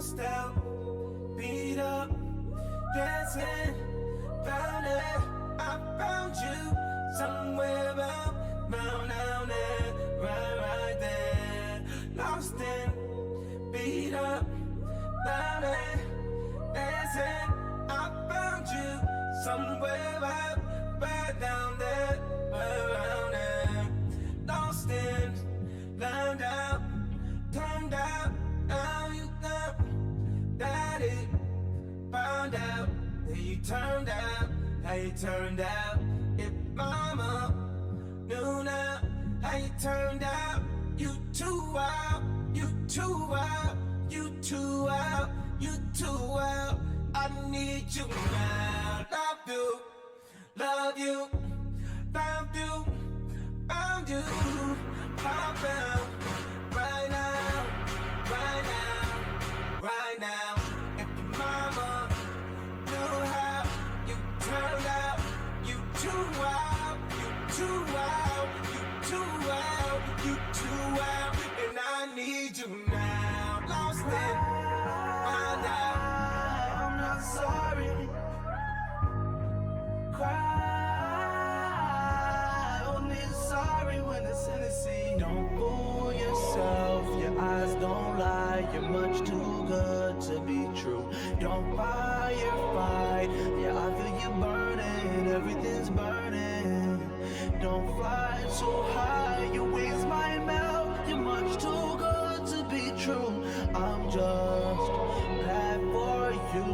lost out, beat up, dancing, found it. I found you somewhere up, down there, right there. Lost and beat up, found it, dancing. I found you somewhere up, right down there, around there. Lost and found out, turned out, now you know that it found out that you turned out, how you turned out. If mama knew now how you turned out, you too wild, you too wild, you too wild, you too wild. I need you now. Love you, found you, found you, I found right now, right now, right now. If your mama knew how you turned out, you too wild, you too wild, you too wild, you too wild. And I need you now. Lost it, find out. I'm not sorry. Cry, only sorry when it's Tennessee. Don't fool yourself, your eyes don't lie. You're much too good to be true. Don't fight, yeah, I feel you burning, everything's burning. Don't fly too high, your wings might melt. You're much too good to be true. I'm just bad for you.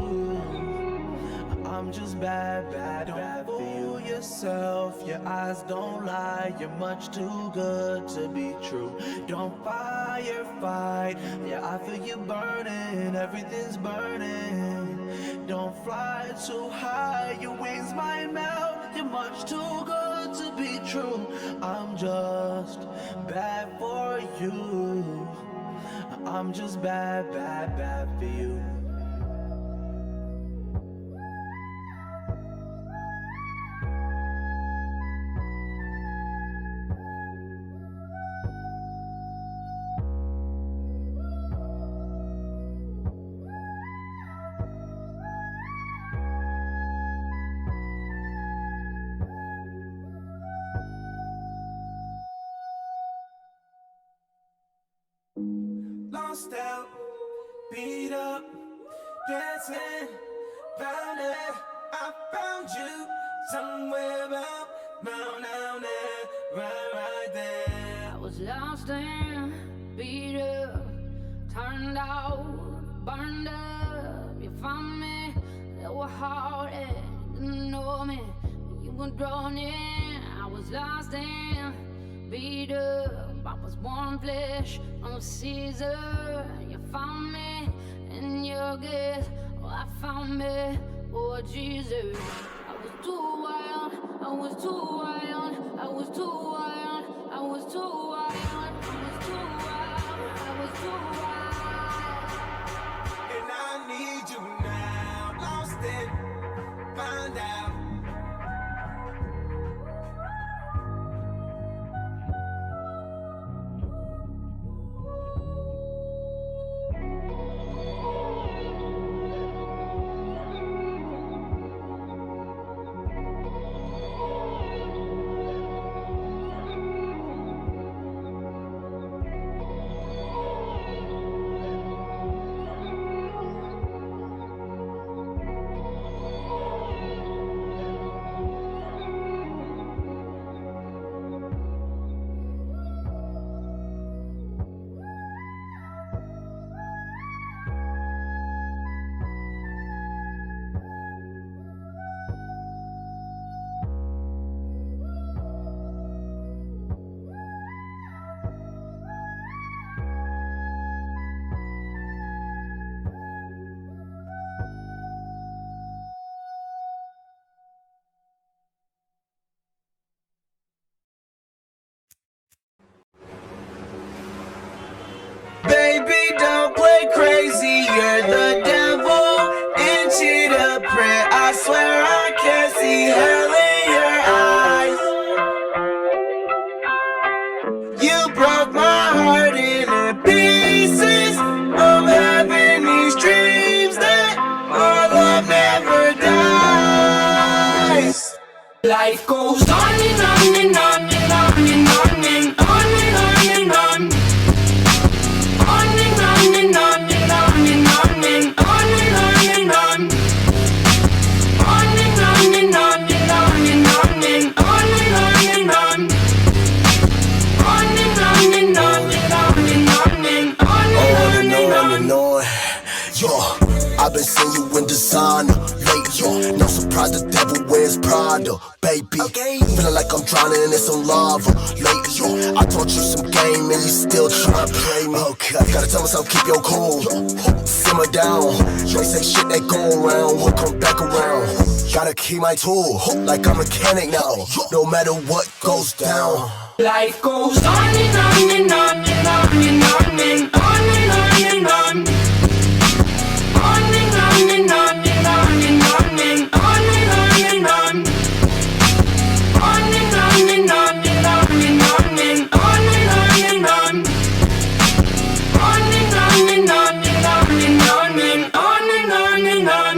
I'm just bad, don't fool yourself, your eyes don't lie. You're much too good to be true. Don't fight, yeah, I feel you burning, everything's burning. Don't fly too high, your wings might melt. You're much too good to be true. I'm just bad for you. I'm just bad for you. Lost out, beat up, dancing, found it. I found you somewhere up, down there, right there. I was lost and beat up, turned out, burned up. You found me, they were hard and didn't know me. You were drawn in, I was lost and beat up. I was warm flesh on Caesar. You found me in your guess. Oh, I found me, oh Jesus. I was too wild, I was too wild, I was too wild, I was too wild, I was too wild, I was too wild. And I need you now. Lost it, find out. Baby, don't play crazy, you're the devil. Inch it up, pray, I swear I can't see hell in your eyes. You broke my heart into pieces. I'm having these Life goes on and on and on and on and on and on and on and on. On and on and on and on and on and on and on and on. On and on and on and on and on and on and on and on. On and on and on and on and on and on and on. Yo, I've been seeing you in designer lately. No surprise the devil wears Prada, baby. Feeling like I'm drowning in some lava lately. I taught you some game and you still tryna play me. Gotta tell myself keep your cool, simmer down. You ain't say shit that go around, will come back around. Gotta keep my tool like I'm a mechanic now. No matter what goes down. Life goes on and on and on and on and on and on and on and on. On and on and on and on and on and on and on and on. On and on and on and on and on and on and on and on. On and on and on and on and on and on and on and on.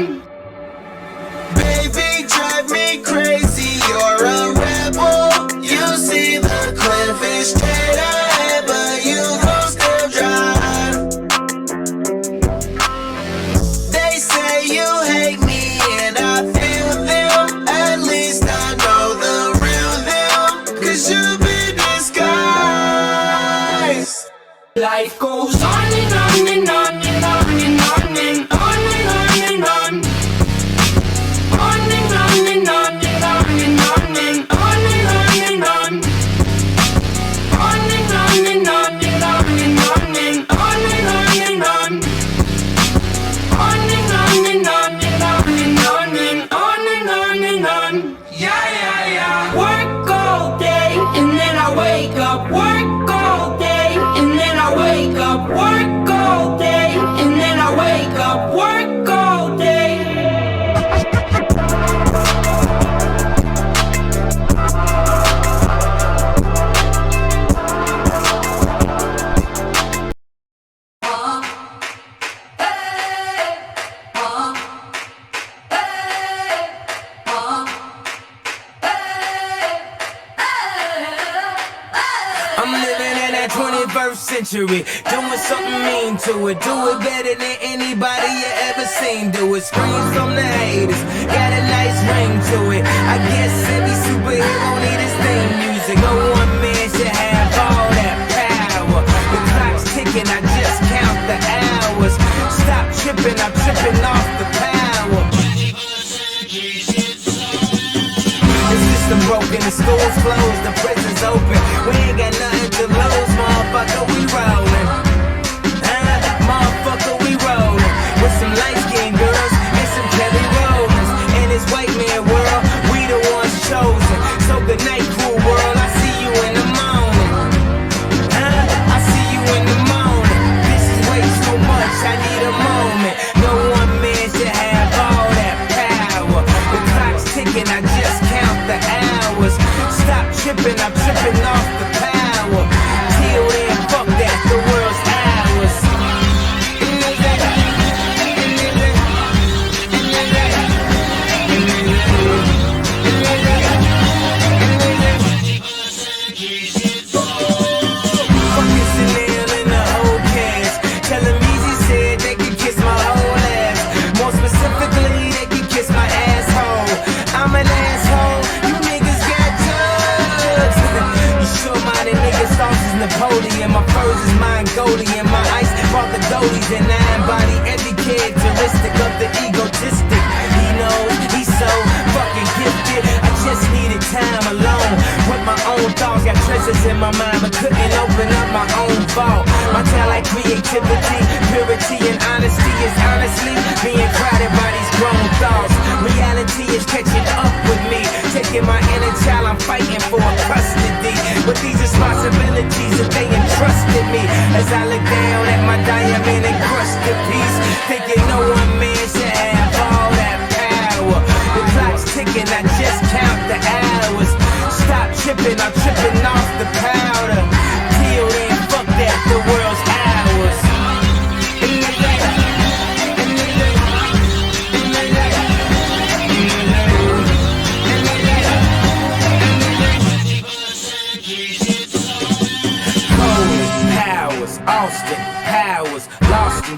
Baby, drive me crazy, you're a rebel. You see the cliff is straight ahead, but you gon' still drive. They say you hate me and I feel them. At least I know the real them, 'cause you've been disguised. Life goes on and on and on and on and on and on and on and on. On and on and on and on and on and on and on and on. On and on and on and on and on and on and on and on. On and on and on and on and on and on and on and on. Yeah, yeah, yeah. Work all day and then I wake up. Work all day and then I wake up. Work all day and then I wake up. Work all day. I'm living in that 21st century, doing something mean to it. Do it better than anybody you ever seen do it. Screams from the haters, got a nice ring to it. I guess every superhero need his theme music. No one man should have all that power. The clock's ticking, I just count the hours. Stop tripping, I'm tripping off the power. The system broken, the schools closed, the prisons open. We ain't got nothing to lose, motherfucker, we rollin'. Motherfucker, we rollin'. With some light-skinned girls and some Kelly Rollins. In this white man world, we the ones chosen. So good night, cool world, I see you in the morning. I see you in the morning. This is way too much, I need a moment. No one man should have all that power. The clock's ticking, I just count the hours. Stop tripping, I'm tripping off the power. Till then, fuck that, the world's ours. Fucking Chanel and the whole cast. Tell them Easy said they could kiss my whole ass. More specifically, they could kiss my asshole. I'm an asshole, you niggas got drugs. You sure-minded niggas, sauce is Napoleon. My furs is Mongolian. My ice brought the goalies and I embody every characteristic of the egotistic. He knows he's so fucking gifted. I just needed time alone with my own thoughts. Got treasures in my mind but couldn't open up my own vault. My talent, creativity, purity and honesty is honestly being crowded by these grown thoughts. Reality is catching up with me, taking my inner child, I'm fighting for custody. With these responsibilities that they entrusted me, as I look down at my diamond encrusted piece, thinking no one man should have all that power. The clock's ticking, I just count the hours. Stop tripping, I'm tripping off the powder. Till then, fuck that, the world's ours.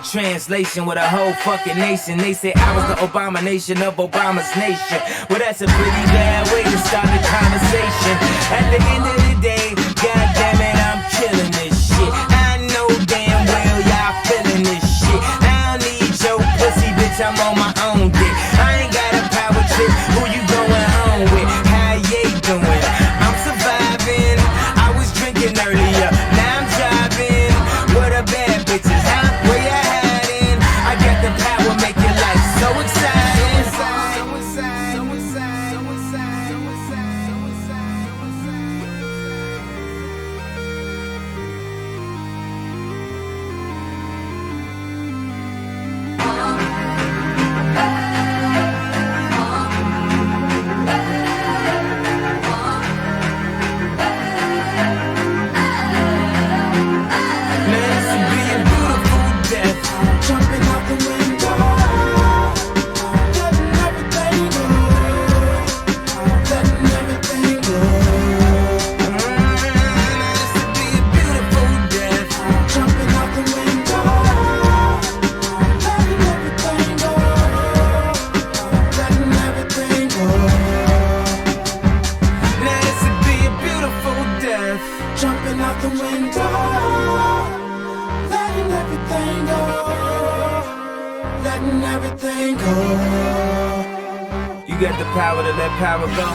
translation with a whole fucking nation. They say I was the abomination of Obama's nation. Well, that's a pretty bad way to start the conversation. At the end of the day, goddamn it, I'm killing this shit. I know damn well y'all feeling this shit. I don't need your pussy, bitch, I'm on my own dick. I ain't got a power trip, who you going home with? How you doing? I'm surviving, I was drinking earlier, now I'm driving. What a bad bitches, huh? Where you hiding? I got the power, make your life so exciting. You got the power to let power go.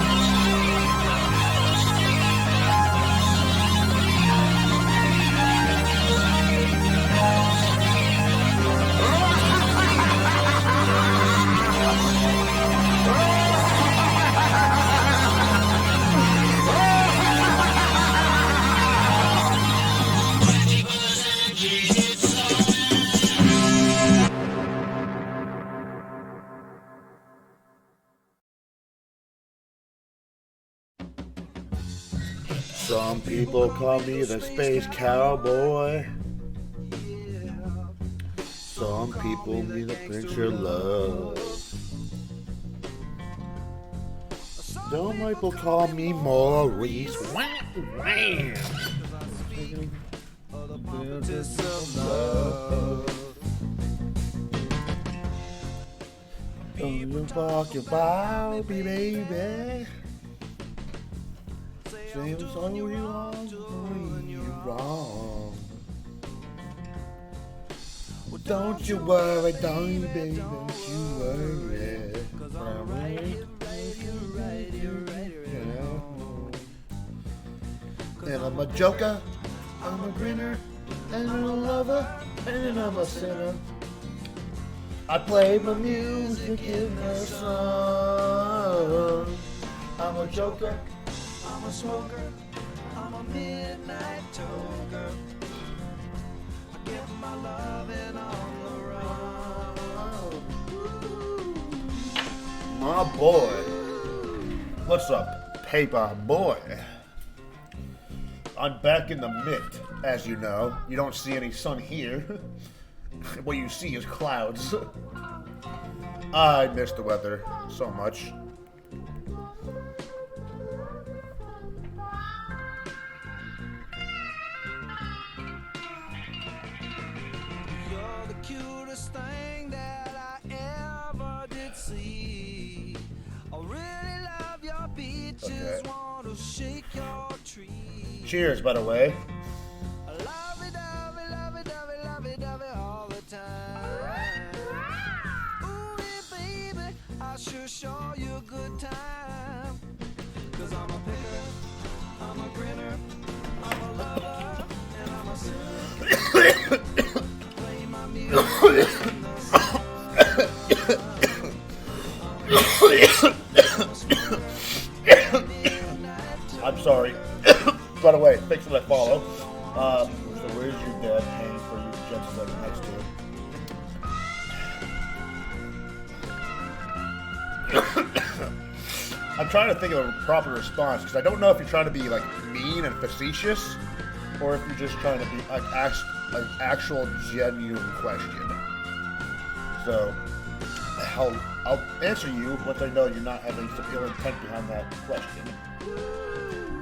Some people call me the space cowboy. Some people mean the prince of love. Some people call me Maurice. Wham! Don't you talk about me, baby. Seems so wrong. Well, don't you worry, don't you, baby, don't you worry. And I'm a joker, I'm a grinner, and I'm a lover, and I'm a sinner. I play my music in the sun. I'm a joker, I'm a smoker, I'm a midnight toker. I get my loving on the run. My boy. What's up, paper boy? I'm back in the mint, as you know. You don't see any sun here. What you see is clouds. I miss the weather so much. You're the cutest thing that I ever did see. I really love your beaches, Okay. want to shake your tree. Cheers, by the way. Lovey-dovey, lovey-dovey, lovey-dovey all the time. Ooh, yeah, baby, I sure show you a good time. 'Cause I'm a picker, I'm a grinner, I'm a lover, and I'm a sinner. Play my music in the sun. I'm sorry. By the way, thanks for that follow. So where's your dad paying for you just like next to him? I'm trying to think of a proper response because I don't know if you're trying to be like mean and facetious or if you're just trying to be like an actual genuine question. So I'll answer you once I know you're not having some ill intent behind that question.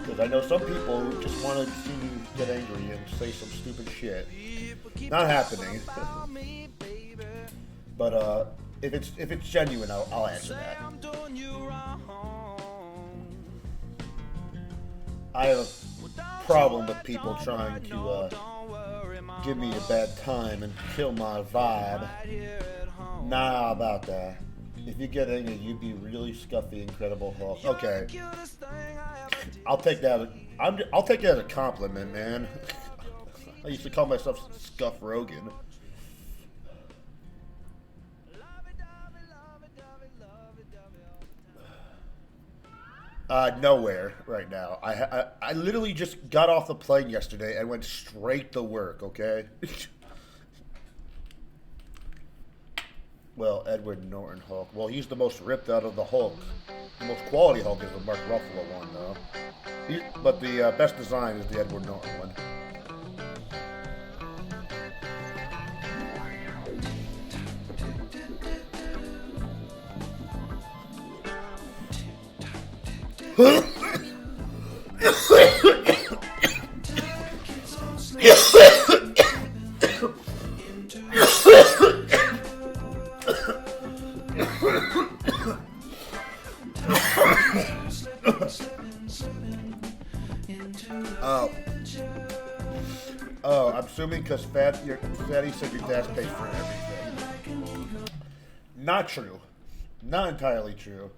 Because I know some people who just want to see me get angry and say some stupid shit. Not happening. But if it's genuine, I'll answer that. I have a problem with people trying to give me a bad time and kill my vibe. Nah, about that. If you get angry, you'd be really scuffy, Incredible Hulk. Okay, I'll take that. I'll take that as a compliment, man. I used to call myself Scuff Rogan. Nowhere right now. I literally just got off the plane yesterday and went straight to work. Okay. Well, Edward Norton Hulk. Well, he's the most ripped out of the Hulk. The most quality Hulk is the Mark Ruffalo one, though. But the best design is the Edward Norton one. Oh, I'm assuming because Fatty said your dad pays for everything. Not true. Not entirely true.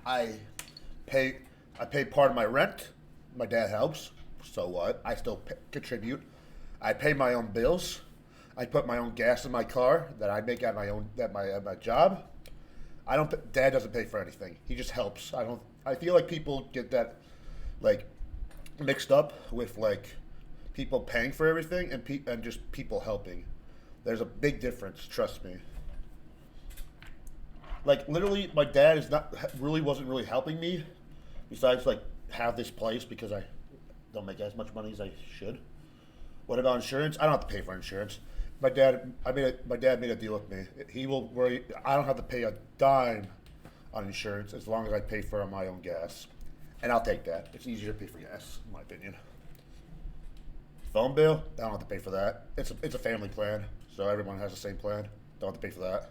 I pay part of my rent. My dad helps. So what? I still contribute. I pay my own bills. I put my own gas in my car that I make at my job. Dad doesn't pay for anything. He just helps. I feel like people get that like mixed up with like people paying for everything and just people helping. There's a big difference, trust me. Like literally my dad wasn't really helping me besides like have this place because I don't make as much money as I should. What about insurance? I don't have to pay for insurance. My dad made a deal with me. He will worry. I don't have to pay a dime on insurance as long as I pay for my own gas, and I'll take that. It's easier to pay for gas, in my opinion. Phone bill? I don't have to pay for that. It's a family plan, so everyone has the same plan. Don't have to pay for that.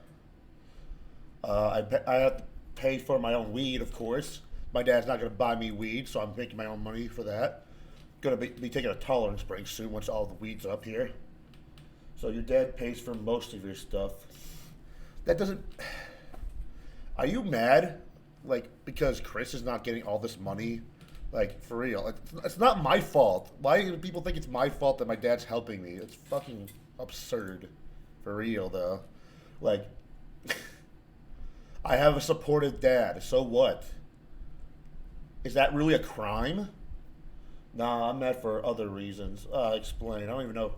I have to pay for my own weed, of course. My dad's not going to buy me weed, so I'm making my own money for that. Going to be taking a tolerance break soon once all the weed's up here. So your dad pays for most of your stuff. That doesn't... Are you mad? Like, because Chris is not getting all this money? Like, for real. It's not my fault. Why do people think it's my fault that my dad's helping me? It's fucking absurd. For real, though. Like, I have a supportive dad. So what? Is that really a crime? Nah, I'm mad for other reasons. Explain. I don't even know.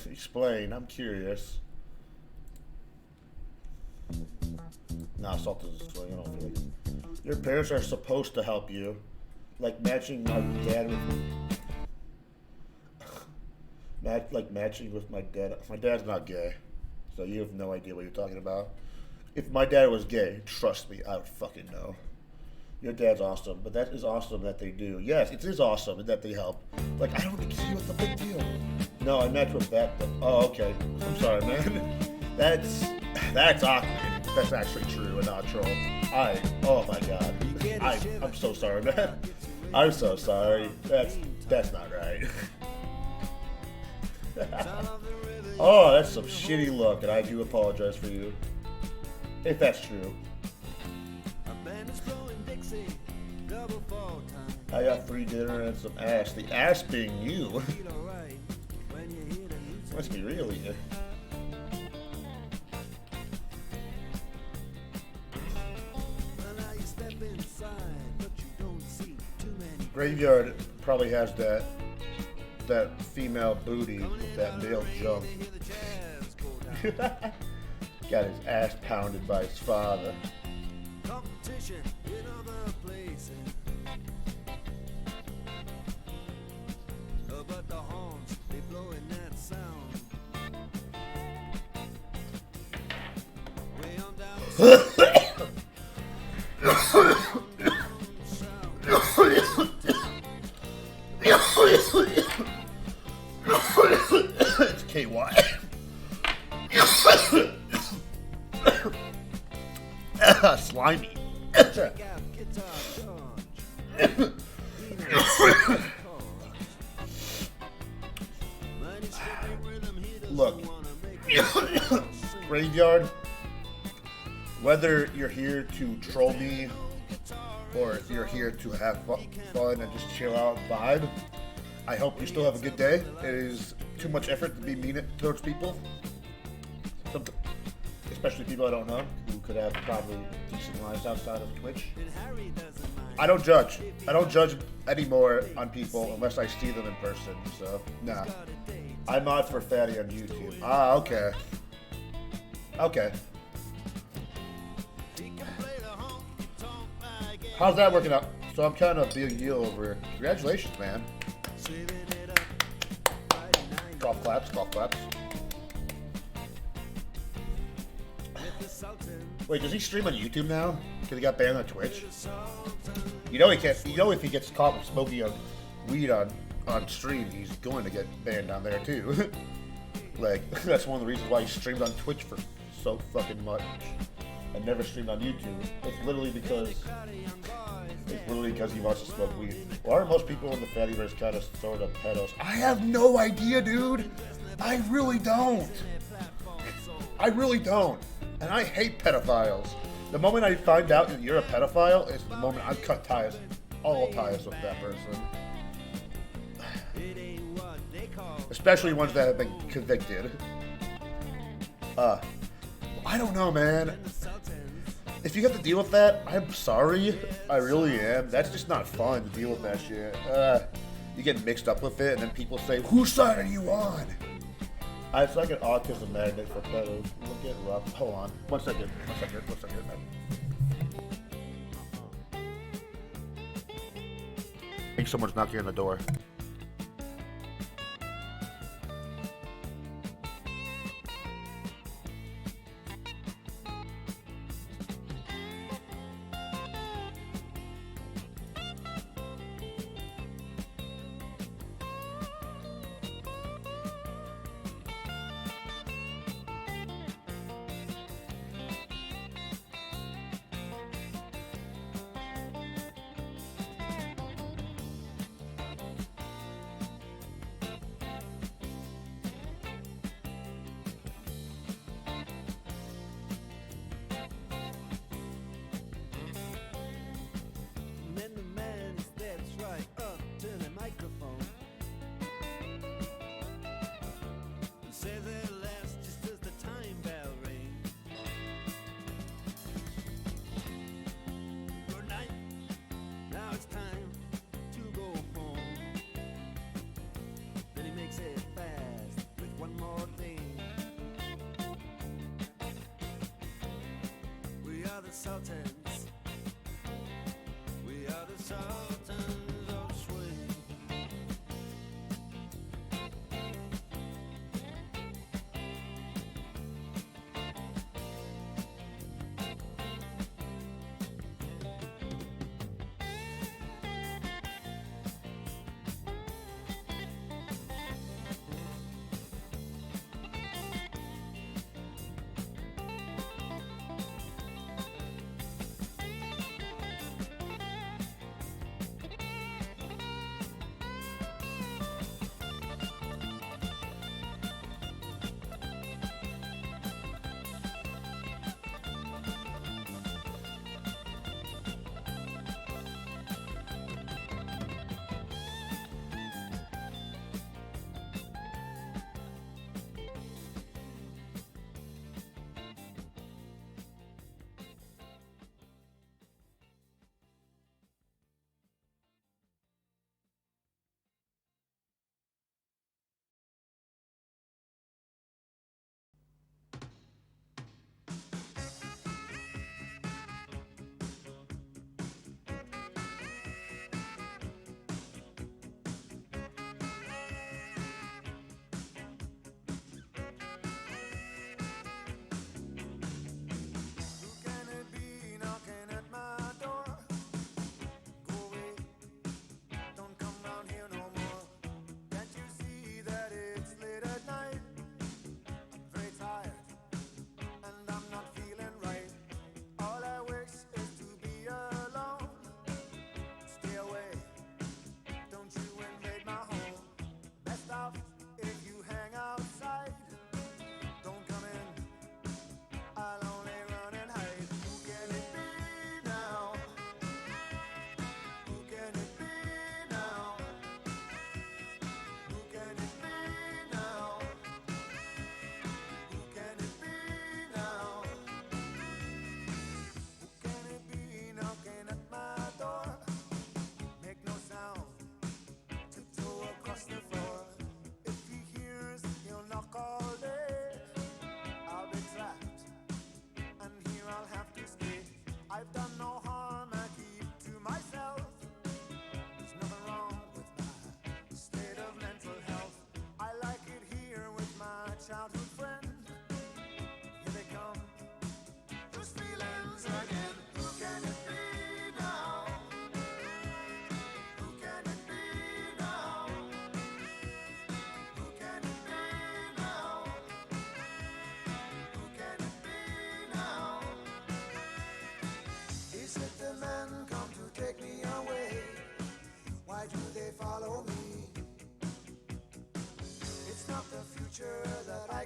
Explain. I'm curious. Nah, salt is this way. I don't feel like. Your parents are supposed to help you. Like matching my dad with... matching with my dad. My dad's not gay. So you have no idea what you're talking about. If my dad was gay, trust me, I would fucking know. Your dad's awesome, but that is awesome that they do. Yes, it is awesome that they help. Like, I don't see what's the big deal. No, I matched with that. Oh, okay. I'm sorry, man. That's awkward. That's actually true and not troll. Oh my god. I'm so sorry, man. I'm so sorry. That's not right. Oh, that's some shitty look, and I do apologize for you. If that's true. I got free dinner and some ass. The ass being you. Must be real here. Graveyard probably has that female booty with that male jump. Got his ass pounded by his father. Competition in other places. But the horns, they blowing that sound. Way on down. slimy. Look, Graveyard, whether you're here to troll me or if you're here to have fun and just chill out and vibe, I hope you still have a good day. It is too much effort to be mean towards people, especially people I don't know who could have probably decent lives outside of Twitch. I don't judge. I don't judge anymore on people unless I see them in person. So, nah. I mod for Fatty on YouTube. Ah, okay. Okay. How's that working out? So I'm kind of big deal over here. Congratulations, man. Golf claps, golf claps. Wait, does he stream on YouTube now? Because he got banned on Twitch? You know he can't. You know if he gets caught with smoking weed on stream, he's going to get banned down there too. Like, that's one of the reasons why he streamed on Twitch for so fucking much and never streamed on YouTube. It's literally because he wants to smoke weed. Why are most people in the Fattyverse kind of sort of pedos? I have no idea, dude. I really don't. I really don't. And I hate pedophiles. The moment I find out that you're a pedophile is the moment I cut ties, all ties with that person. Especially ones that have been convicted. I don't know, man. If you have to deal with that, I'm sorry. I really am. That's just not fun to deal with that shit. You get mixed up with it, and then people say, whose side are you on? It's like an autism magnet for pedos. Look at rough. Hold on. One second. I think someone's knocking on the door. Sultans. We are the sultans of swing.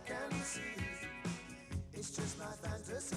can you see? It's just my fantasy.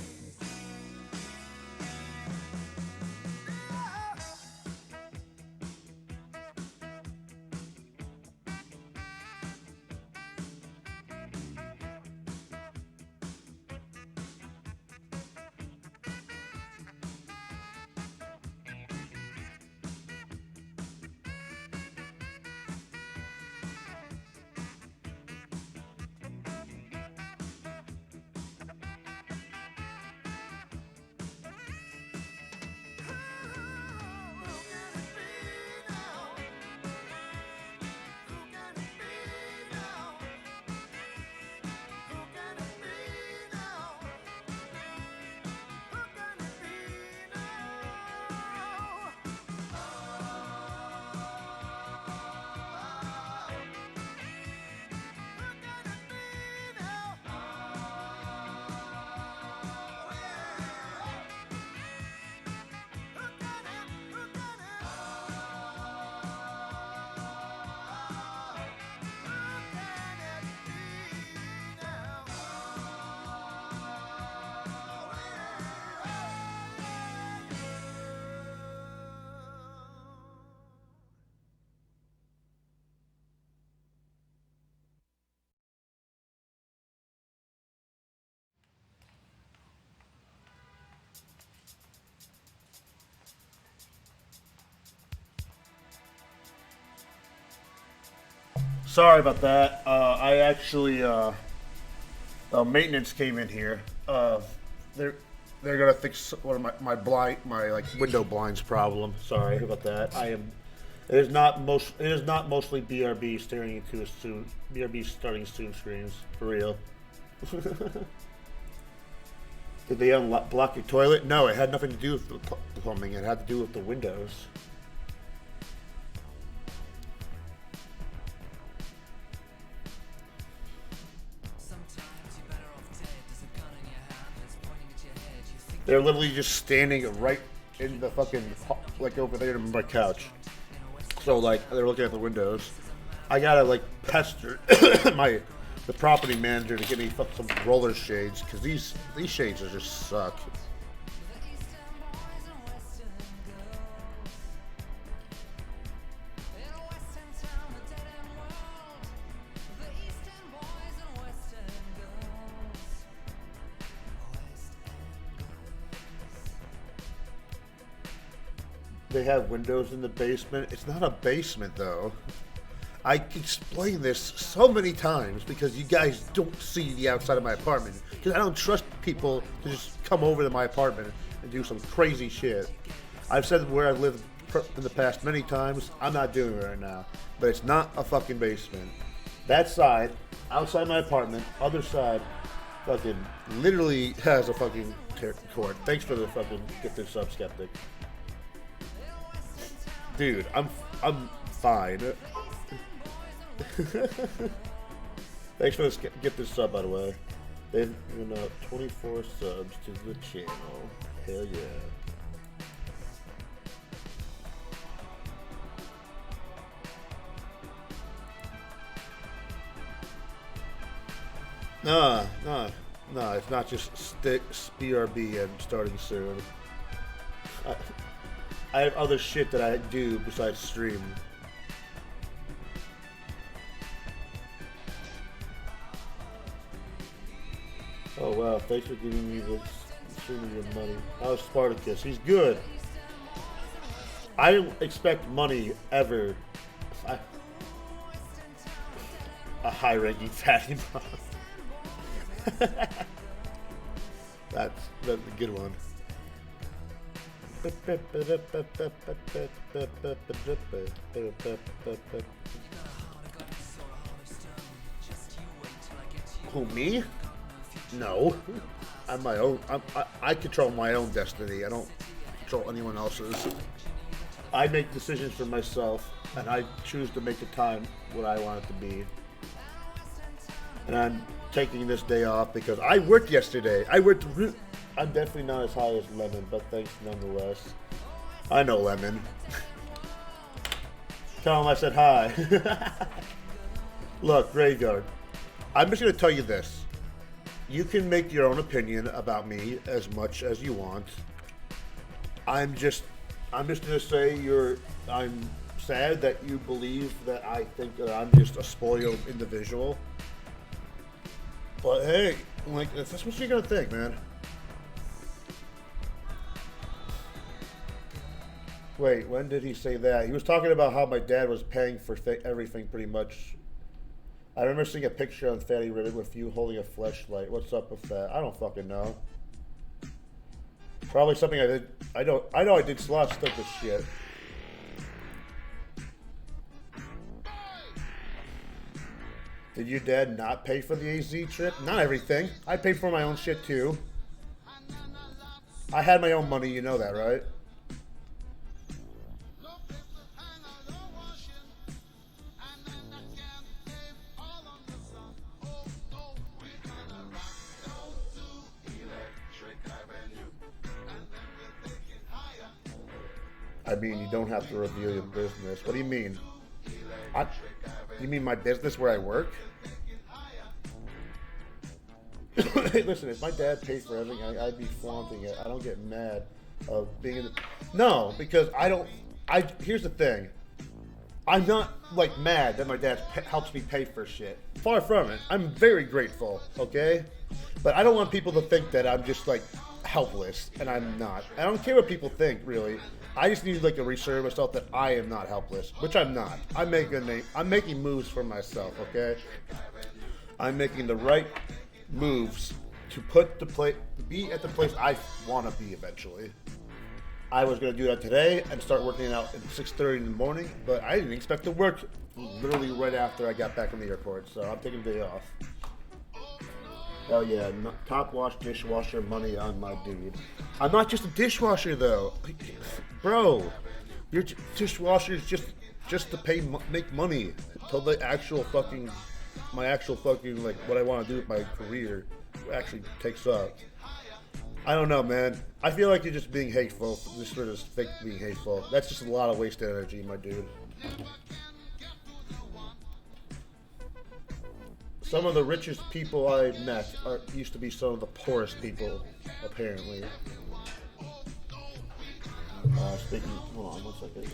Sorry about that. I actually maintenance came in here. They're gonna fix one of my like window blinds problem. Sorry about that. It is not mostly BRB staring into BRB starting Zoom screens for real. Did they block your toilet? No, it had nothing to do with the plumbing. It had to do with the windows. They're literally just standing right in the fucking, like over there on my couch. So like, they're looking at the windows. I gotta like pester the property manager to get me some roller shades, because these shades just suck. They have windows in the basement. It's not a basement though. I explain this so many times because you guys don't see the outside of my apartment. Because I don't trust people to just come over to my apartment and do some crazy shit. I've said where I've lived in the past many times. I'm not doing it right now. But it's not a fucking basement. That side, outside my apartment, other side, fucking literally has a fucking court. Thanks for the fucking gifted sub, Skeptic. Dude, I'm fine. Thanks for this gifted sub, by the way. They've given out 24 subs to the channel. Hell yeah. No, it's not just BRB and starting soon. I have other shit that I do besides stream. Oh wow, thanks for giving me this streaming your money. How's Spartacus? He's good. I don't expect money ever. A high-ranking fatty mom. That's a good one. Who, me? No. I'm my own. I control my own destiny. I don't control anyone else's. I make decisions for myself, and I choose to make the time what I want it to be. And I'm taking this day off because I worked yesterday. I'm definitely not as high as Lemon, but thanks nonetheless. I know Lemon. Tell him I said hi. Look, Graveyard. I'm just going to tell you this. you can make your own opinion about me as much as you want. I'm just gonna say I'm sad that you believe that I think that I'm just a spoiled individual. But hey, like, that's what you're gonna think, man. Wait, when did he say that? He was talking about how my dad was paying for everything pretty much. I remember seeing a picture on Fatty Ribbon with you holding a fleshlight. What's up with that? I don't fucking know. Probably something I did. I know I did a lot of stupid shit. Did your dad not pay for the AZ trip? Not everything. I paid for my own shit too. I had my own money, you know that, right? I mean, you don't have to reveal your business. What do you mean? You mean my business where I work? Hey, listen, if my dad paid for everything, I'd be flaunting it. I don't get mad of being in the... No, because here's the thing. I'm not, like, mad that my dad helps me pay for shit. Far from it. I'm very grateful, okay? But I don't want people to think that I'm just, like, helpless, and I'm not. I don't care what people think, really. I just need, like, to reassure myself that I am not helpless, which I'm not. I'm making moves for myself, okay? I'm making the right moves to be at the place I want to be eventually. I was going to do that today and start working out at 6:30 in the morning, but I didn't expect to work literally right after I got back from the airport, so I'm taking the day off. Hell yeah, top wash dishwasher money on my dude. I'm not just a dishwasher though, bro. Your dishwasher is just to make money until the actual fucking like what I want to do with my career actually takes up. I don't know, man. I feel like you're just being hateful, just for this fake being hateful. That's just a lot of wasted energy, my dude. Some of the richest people I met used to be some of the poorest people, apparently. Speaking, hold on 1 second.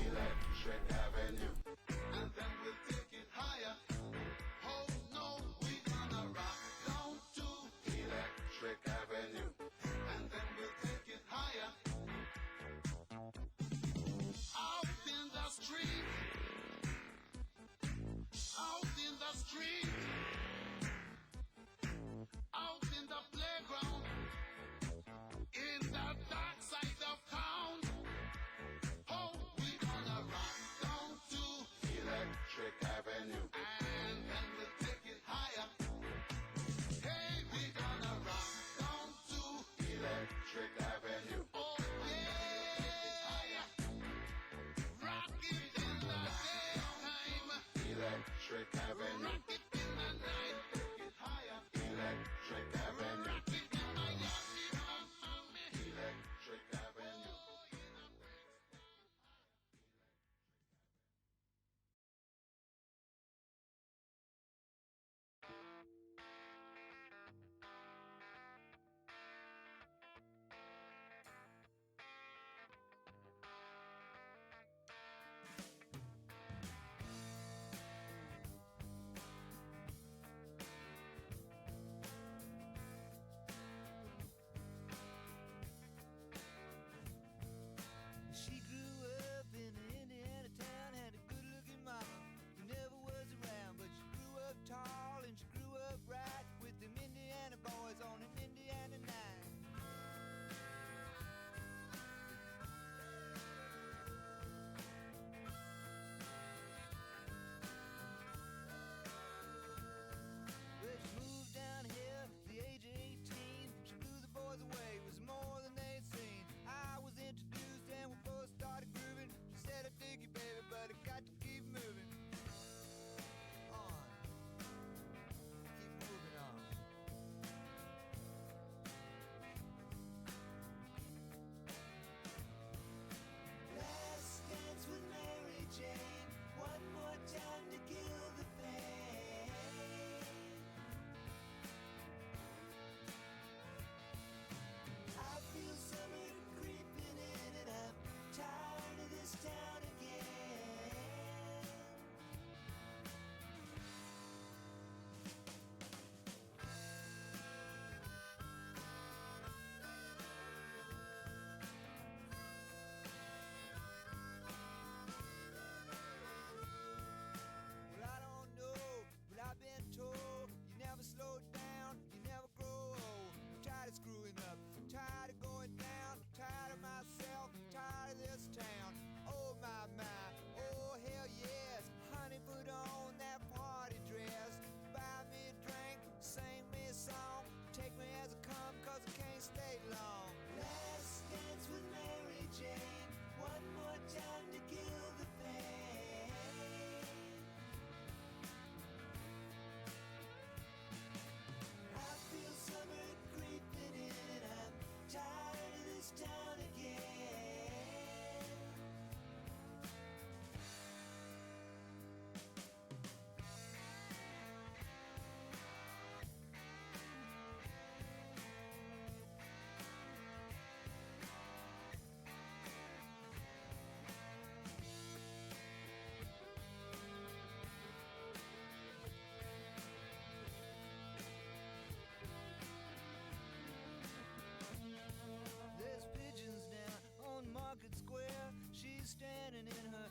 standing in her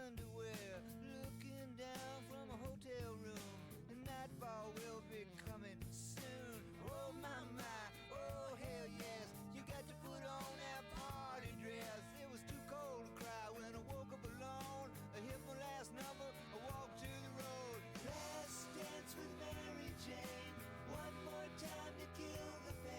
underwear, looking down from a hotel room. The nightfall will be coming soon. Oh my, oh hell yes. You got to put on that party dress. It was too cold to cry when I woke up alone. I hit my last number, I walked to the road. Let's dance with Mary Jane one more time to kill the pain.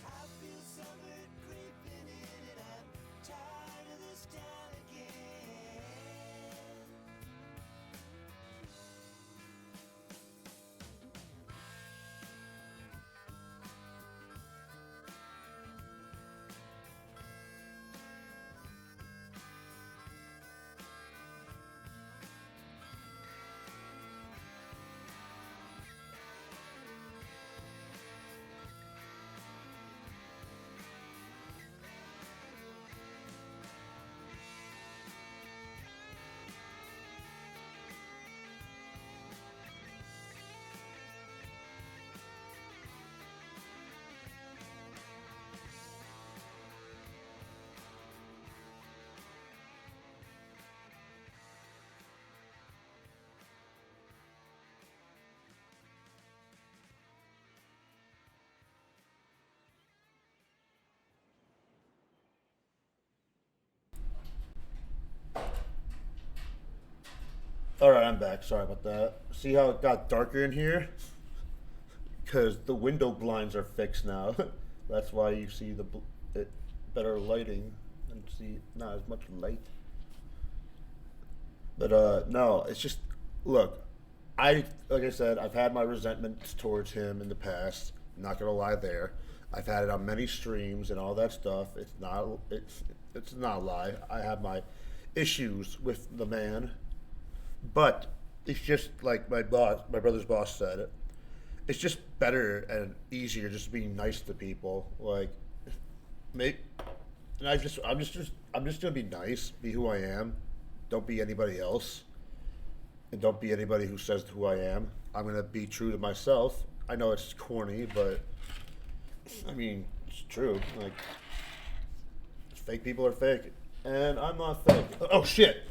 I feel summer creeping in and I'm tired of this town again. All right, I'm back. Sorry about that. See how it got darker in here? Because the window blinds are fixed now. That's why you see it better lighting and see not as much light. But no, it's just look. Like I said, I've had my resentments towards him in the past. I'm not gonna lie there. I've had it on many streams and all that stuff. It's not a lie. I have my issues with the man. But it's just like my brother's boss said it. It's just better and easier just being nice to people. Like, and I'm just gonna be nice, be who I am. Don't be anybody else, and don't be anybody who says who I am. I'm gonna be true to myself. I know it's corny, but I mean it's true. Like, fake people are fake, and I'm not fake. Oh shit.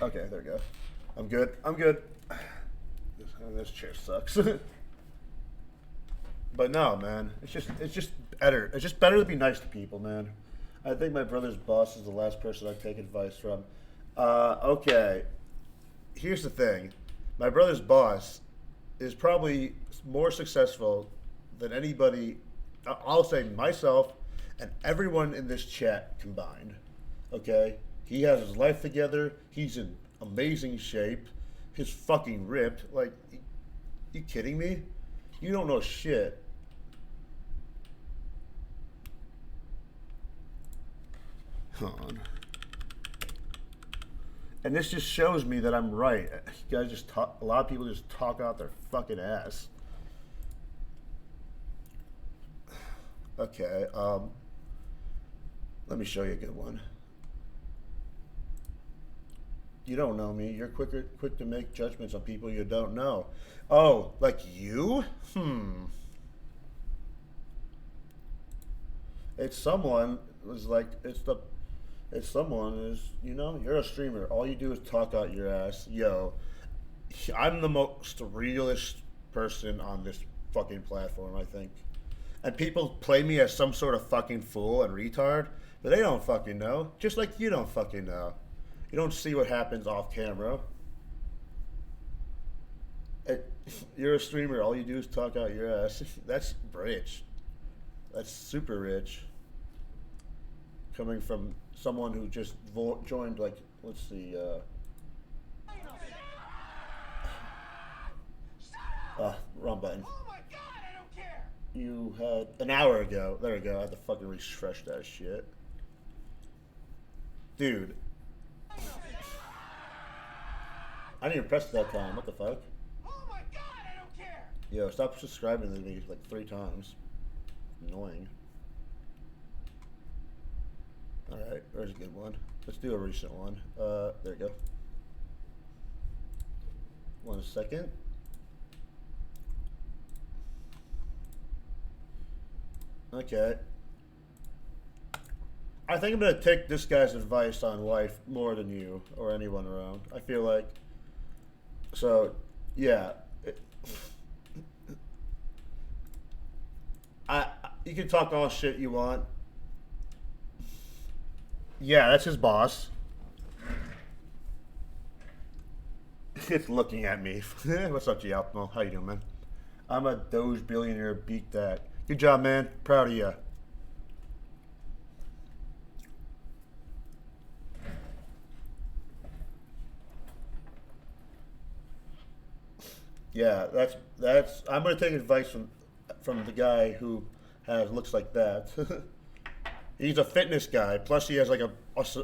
Okay, there we go. I'm good. This chair sucks. But no, man, it's just better. It's just better to be nice to people, man. I think my brother's boss is the last person I'd take advice from. Okay, here's the thing. My brother's boss is probably more successful than anybody. I'll say myself and everyone in this chat combined. Okay? He has his life together. He's in amazing shape. He's fucking ripped. Like, you kidding me? You don't know shit. Hold on. And this just shows me that I'm right. You guys just talk. A lot of people just talk out their fucking ass. Okay. Let me show you a good one. You don't know me. You're quick to make judgments on people you don't know. Oh, like you? It's someone was like it's someone is, you know, you're a streamer. All you do is talk out your ass. Yo, I'm the most realist person on this fucking platform, I think. And people play me as some sort of fucking fool and retard, but they don't fucking know. Just like you don't fucking know. You don't see what happens off camera. You're a streamer. All you do is talk out your ass. That's rich. That's super rich. Coming from someone who just joined, like, let's see. Wrong button. Oh my god, I don't care! You had an hour ago. There we go. I had to fucking refresh that shit. Dude. I didn't even press it that time. What the fuck? Oh my god, I don't care! Yo, stop subscribing to me like 3 times. Annoying. Alright, there's a good one. Let's do a recent one. There we go. 1 second. Okay. I think I'm gonna take this guy's advice on life more than you or anyone around. I feel like. So, yeah. You can talk all shit you want. Yeah, that's his boss. It's looking at me. What's up, G Alpmo? How you doing, man? I'm a Doge billionaire. Beat that. Good job, man. Proud of you. Yeah, that's. I'm gonna take advice from the guy who looks like that. He's a fitness guy. Plus, he has like a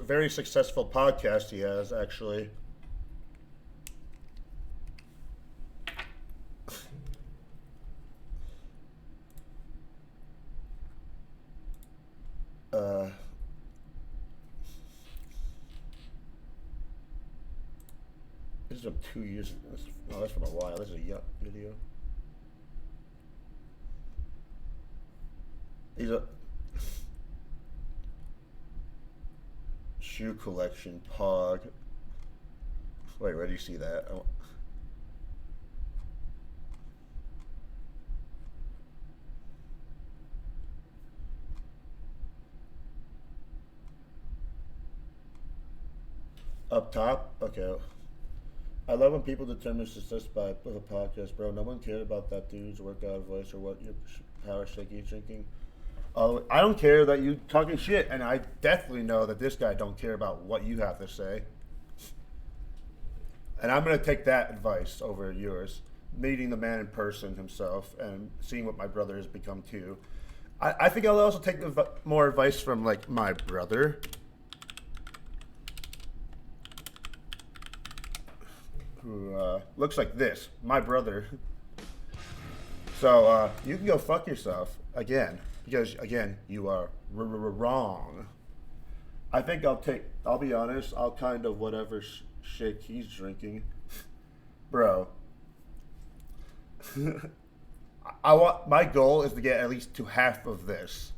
very successful podcast. He has actually. This is from 2 years. No, that's from a while. This is a yuck video. He's a shoe collection pog. Wait, where do you see that? Oh. Up top? Okay. I love when people determine success with a podcast, bro. No one cared about that dude's workout advice or what your power shake he's drinking. I don't care that you talking shit, and I definitely know that this guy don't care about what you have to say. And I'm going to take that advice over yours. Meeting the man in person himself and seeing what my brother has become too. I think I'll also take more advice from like my brother. Who looks like this, my brother. So you can go fuck yourself again, because again you are wrong. I think I'll be honest, I'll kind of whatever shake he's drinking, bro. My goal is to get at least to half of this,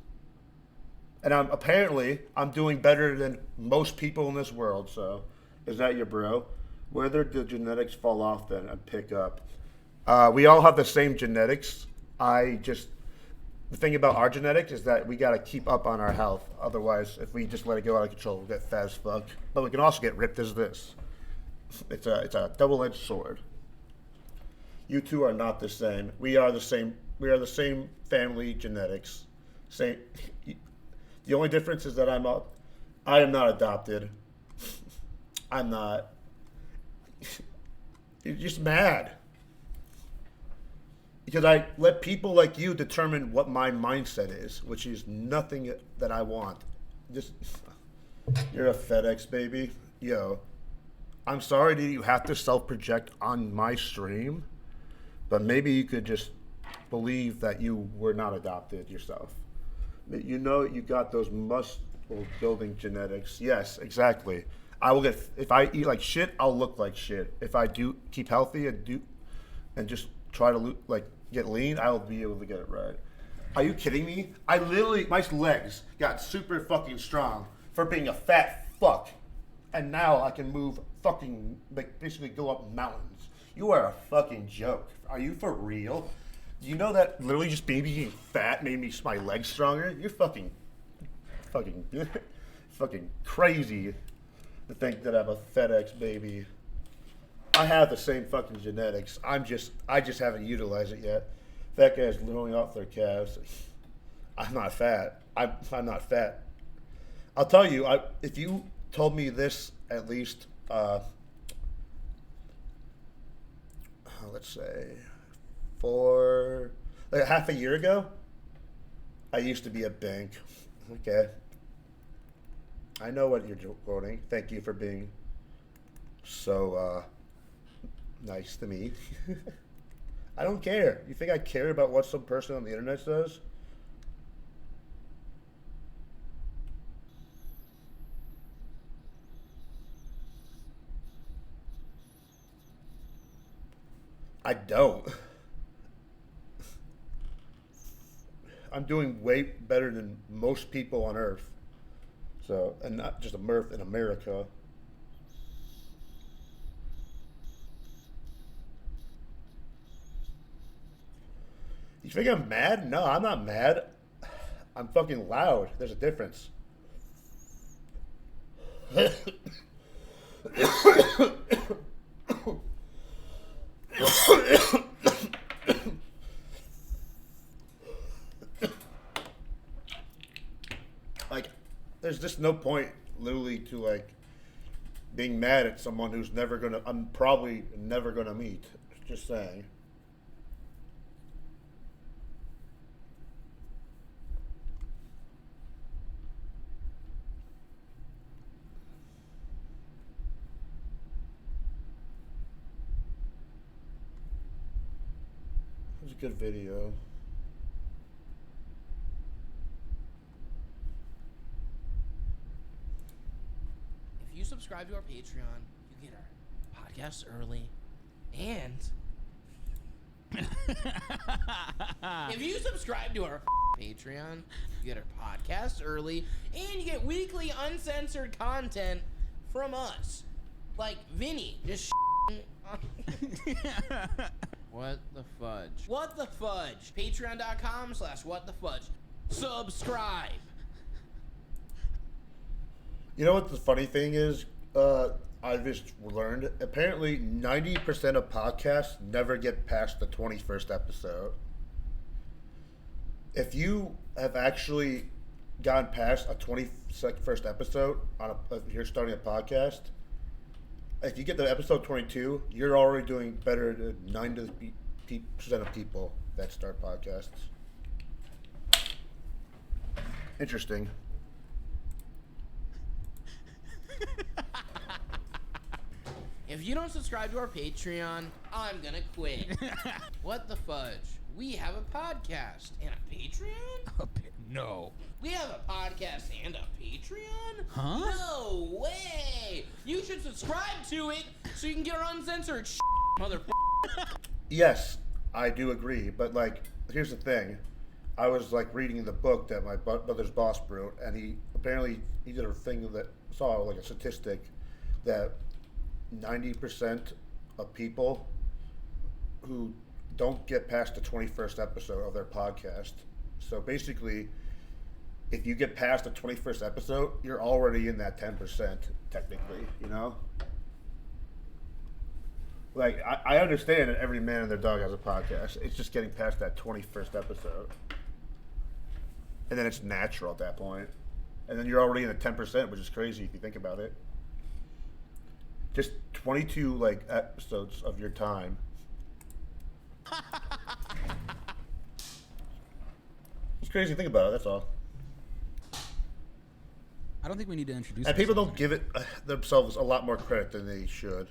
and I'm doing better than most people in this world. So is that your bro? Whether the genetics fall off then and pick up. We all have the same genetics. The thing about our genetics is that we got to keep up on our health. Otherwise, if we just let it go out of control, we'll get fat as fuck. But we can also get ripped as this. It's a double-edged sword. You two are not the same. We are the same. We are the same family genetics. Same. The only difference is that I am not adopted. I'm not. You're just mad. Because I let people like you determine what my mindset is, which is nothing that I want. You're a FedEx baby. Yo, I'm sorry that you have to self-project on my stream, but maybe you could just believe that you were not adopted yourself. You know you got those muscle-building genetics. Yes, exactly. If I eat like shit, I'll look like shit. If I do keep healthy and just try to get lean, I'll be able to get it right. Are you kidding me? My legs got super fucking strong for being a fat fuck. And now I can move basically go up mountains. You are a fucking joke. Are you for real? Do you know that literally just being fat made my legs stronger? You're fucking crazy. To think that I'm a FedEx baby. I have the same fucking genetics. I just haven't utilized it yet. Fat guys blowing off their calves. I'm not fat. I'm not fat. I'll tell you, if you told me this at least, let's say, half a year ago, I used to be a bank. Okay. I know what you're quoting. Thank you for being so nice to me. I don't care. You think I care about what some person on the internet says? I don't. I'm doing way better than most people on Earth. So, and not just Earth in America. You think I'm mad? No, I'm not mad. I'm fucking loud. There's a difference. Like, there's just no point, literally, to like being mad at someone who's I'm probably never gonna meet. Just saying. It was a good video. If you subscribe to our Patreon, you get our podcasts early, and if you subscribe to our Patreon, you get our podcast early, and you get weekly uncensored content from us. Like Vinny, just What the fudge? What the fudge? Patreon.com/whatthefudge. Subscribe. You know what the funny thing is? I just learned. Apparently, 90% of podcasts never get past the 21st episode. If you have actually gotten past a 21st episode if you're starting a podcast, if you get to episode 22, you're already doing better than 90% of people that start podcasts. Interesting. If you don't subscribe to our Patreon, I'm gonna quit. What the fudge? We have a podcast and a Patreon? No. We have a podcast and a Patreon? Huh? No way! You should subscribe to it so you can get our uncensored motherfucker. Yes, I do agree, but like, here's the thing. I was like reading the book that my brother's boss wrote, and he did a thing that saw like a statistic that 90% of people who don't get past the 21st episode of their podcast. So basically, if you get past the 21st episode, you're already in that 10%, technically, you know? Like, I understand that every man and their dog has a podcast. It's just getting past that 21st episode. And then it's natural at that point. And then you're already in the 10%, which is crazy if you think about it. Just 22, like, episodes of your time. It's crazy to think about it, that's all. I don't think we need to introduce. And people don't give it themselves a lot more credit than they should.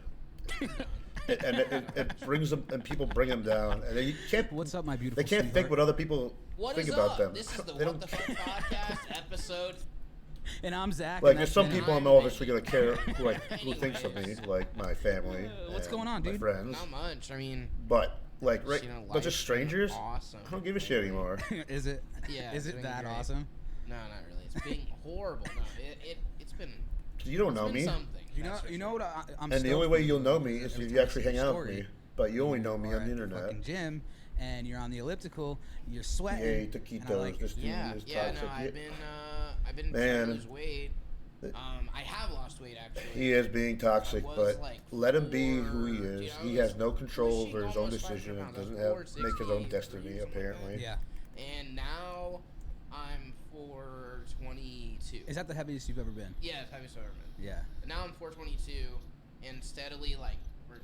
and it brings them, and people bring them down, and they can't. What's up, my beautiful? They can't think what other people What think is about up? them. This is the They What don't the care. Fuck podcast episode. And I'm Zach. Like, and there's that's some been- people I'm obviously gonna care who thinks of me, like my family. What's and going on, my dude? friends. Not much. I mean, But like, right, you know, but just life's strangers. been awesome. I don't give a shit anymore. Is it? Yeah, Is it's it been that great. awesome? No, not really. It's been horrible. No, it's been. You don't It's know been me, something. You know. that's for You know sure. what? I'm. and the only way you'll know me is if you actually hang out with me. But you only know me Or on the at internet. fucking gym, and you're on the elliptical. You're sweating. Yay, and I taquitos. like- This dude Yeah, is yeah. toxic. No, I've been trying Man. to lose weight. I have lost weight actually. He is being toxic, I was, but like, let him be who he dude, is. I He was has no control pushing over his own almost 500 decision. pounds. I was Doesn't have 460, make his own destiny, something like apparently. that. Yeah. And now I'm 422. Is that the heaviest you've ever been? Yeah, it's heavy sober man. Yeah. And now I'm 422, and steadily like we're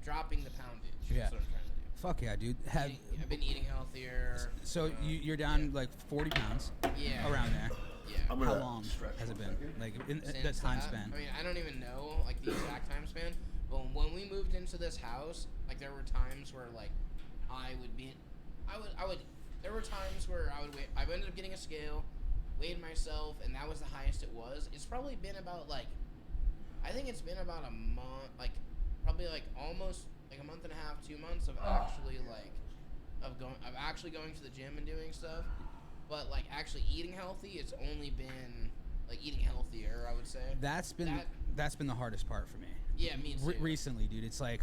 dropping the poundage. Yeah. That's what I'm trying to do. Fuck yeah, dude. I've been eating healthier. So you're down like 40 pounds. Yeah. Around there. Yeah. I'm How gonna long stretch has it one been? second. Like in the Since time that, span? I mean, I don't even know like the exact time span. But when we moved into this house, like there were times where like there were times where I ended up getting a scale, weighed myself, and that was the highest it was. It's probably been about like, I think it's been about a month, like probably like almost like a month and a half, 2 months of actually going to the gym and doing stuff. but like actually eating healthy, it's only been like eating healthier, I would say. That's been the hardest part for me. Yeah, me too. Recently, dude, it's like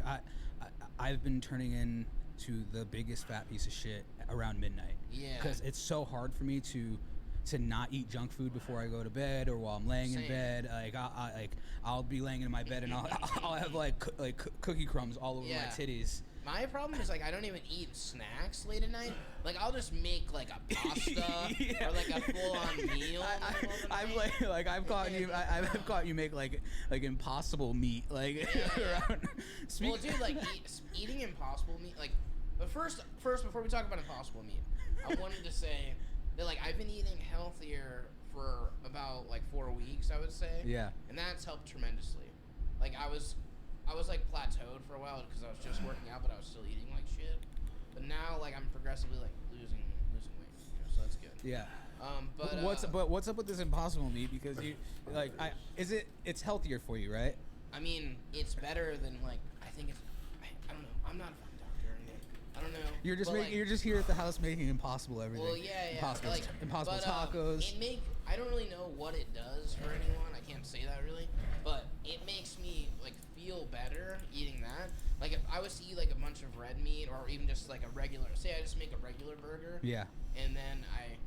I've been turning into the biggest fat piece of shit around midnight. Yeah. Because it's so hard for me to not eat junk food before I go to bed or while I'm laying in bed. Like I'll be laying in my bed and I'll have like cookie crumbs all over my titties. My problem is like I don't even eat snacks late at night. Like I'll just make like a pasta or like a full-on meal. I've caught you make like Impossible meat like. Around. Well, dude, like eating Impossible meat. Like, but first before we talk about Impossible meat, I wanted to say that like I've been eating healthier for about like 4 weeks, I would say. Yeah. And that's helped tremendously. Like I was like plateaued for a while because I was just working out, but I was still eating like shit. But now like I'm progressively like losing weight, so that's good. Yeah. But what's up with this Impossible meat? Because you like it's healthier for you, right? I mean, it's better than like I think it's. I don't know. I'm not a fucking doctor or anything. I don't know. You're just here at the house making Impossible everything. Well, yeah. Impossible tacos. I don't really know what it does for anyone. I can't say that really, but it makes me like feel better eating that. Like if I was to eat like a bunch of red meat or even just like a regular, say I just make a regular burger. Yeah. And then I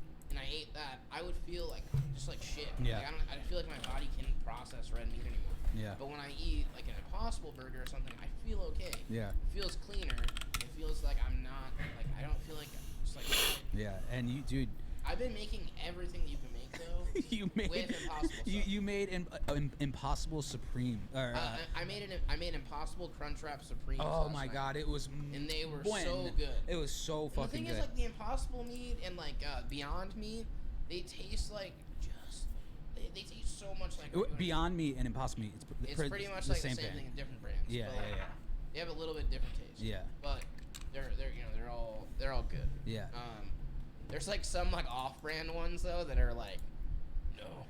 ate that, I would feel like just like shit. Yeah. Like I feel like my body can't process red meat anymore. Yeah. But when I eat like an Impossible burger or something, I feel okay. Yeah. It feels cleaner. It feels like I'm not like I don't feel like just like. Yeah, and you, dude. I've been making everything you can make though. You made with Impossible stuff. You made Impossible Supreme. Or, I made Impossible Crunchwrap Supreme. Oh my god, it was. And they were so good. It was so fucking good. The thing is, like the Impossible meat and like Beyond Meat, they taste like just. They taste so much like. Beyond Meat and Impossible Meat, it's pretty much like the same thing in different brands. Yeah, but, like, they have a little bit different taste. Yeah. But they're all good. Yeah. There's like some like off-brand ones though that are like, no.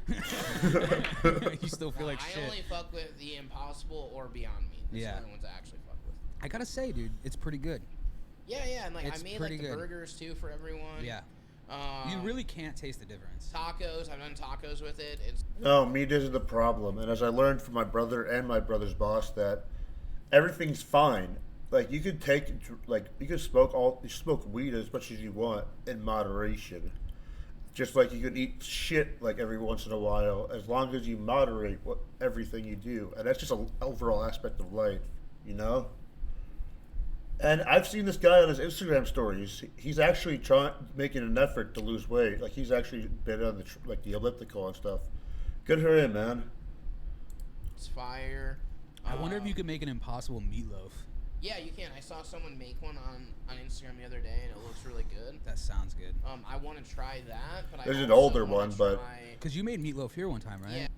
You still feel like shit. I only fuck with the Impossible or Beyond Meat. That's the only ones I actually fuck with. I gotta say, dude, it's pretty good. Yeah, and like It's I made pretty like the good. burgers too for everyone. Yeah. You really can't taste the difference. Tacos, I've done tacos with it. It's No, meat isn't the problem. And as I learned from my brother and my brother's boss, that everything's fine. Like you could you could smoke weed as much as you want in moderation. Just like you could eat shit like every once in a while, as long as you moderate everything you do. And that's just an overall aspect of life, you know? And I've seen this guy on his Instagram stories. He's actually making an effort to lose weight. Like he's actually been on the elliptical and stuff. Good for him, man. It's fire. I wonder if you could make an Impossible meatloaf. Yeah, you can. I saw someone make one on Instagram the other day, and it looks really good. That sounds good. I want to try that, but There's I an also older wanna one, but because you made meatloaf here one time, right?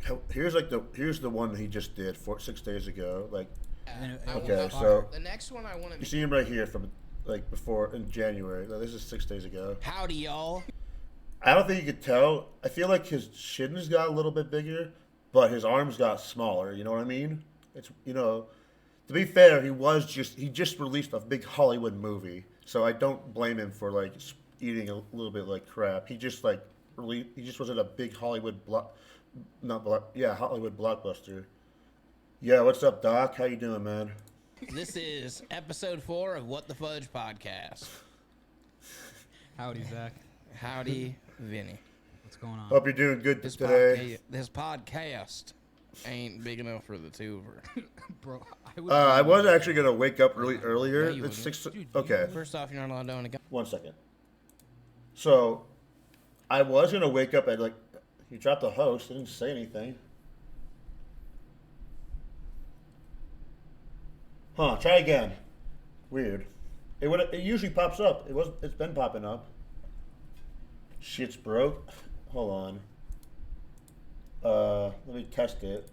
Yeah. Here's the one he just did 6 days ago. Like, Okay, so the next one I want to. You see him right here from like before in January. No, this is 6 days ago. Howdy, y'all. I don't think you could tell. I feel like his shins got a little bit bigger, but his arms got smaller. You know what I mean? It's To be fair, he just released a big Hollywood movie, so I don't blame him for like eating a little bit like crap. He just was in a big Hollywood Hollywood blockbuster. Yeah, what's up, Doc? How you doing, man? This is episode 4 of What the Fudge podcast. Howdy, Zach. Howdy, Vinny. What's going on? Hope you're doing good today. This podcast ain't big enough for the two of her. Bro, I was actually gonna wake up earlier. you It's wouldn't. 6. Okay, First off, you're not allowed to own a gun. 1 second. So, I was gonna wake up at like. You dropped the host. I didn't say anything. Huh? Try again. Weird. It usually pops up. It's been popping up. Shit's broke. Hold on. Let me test it.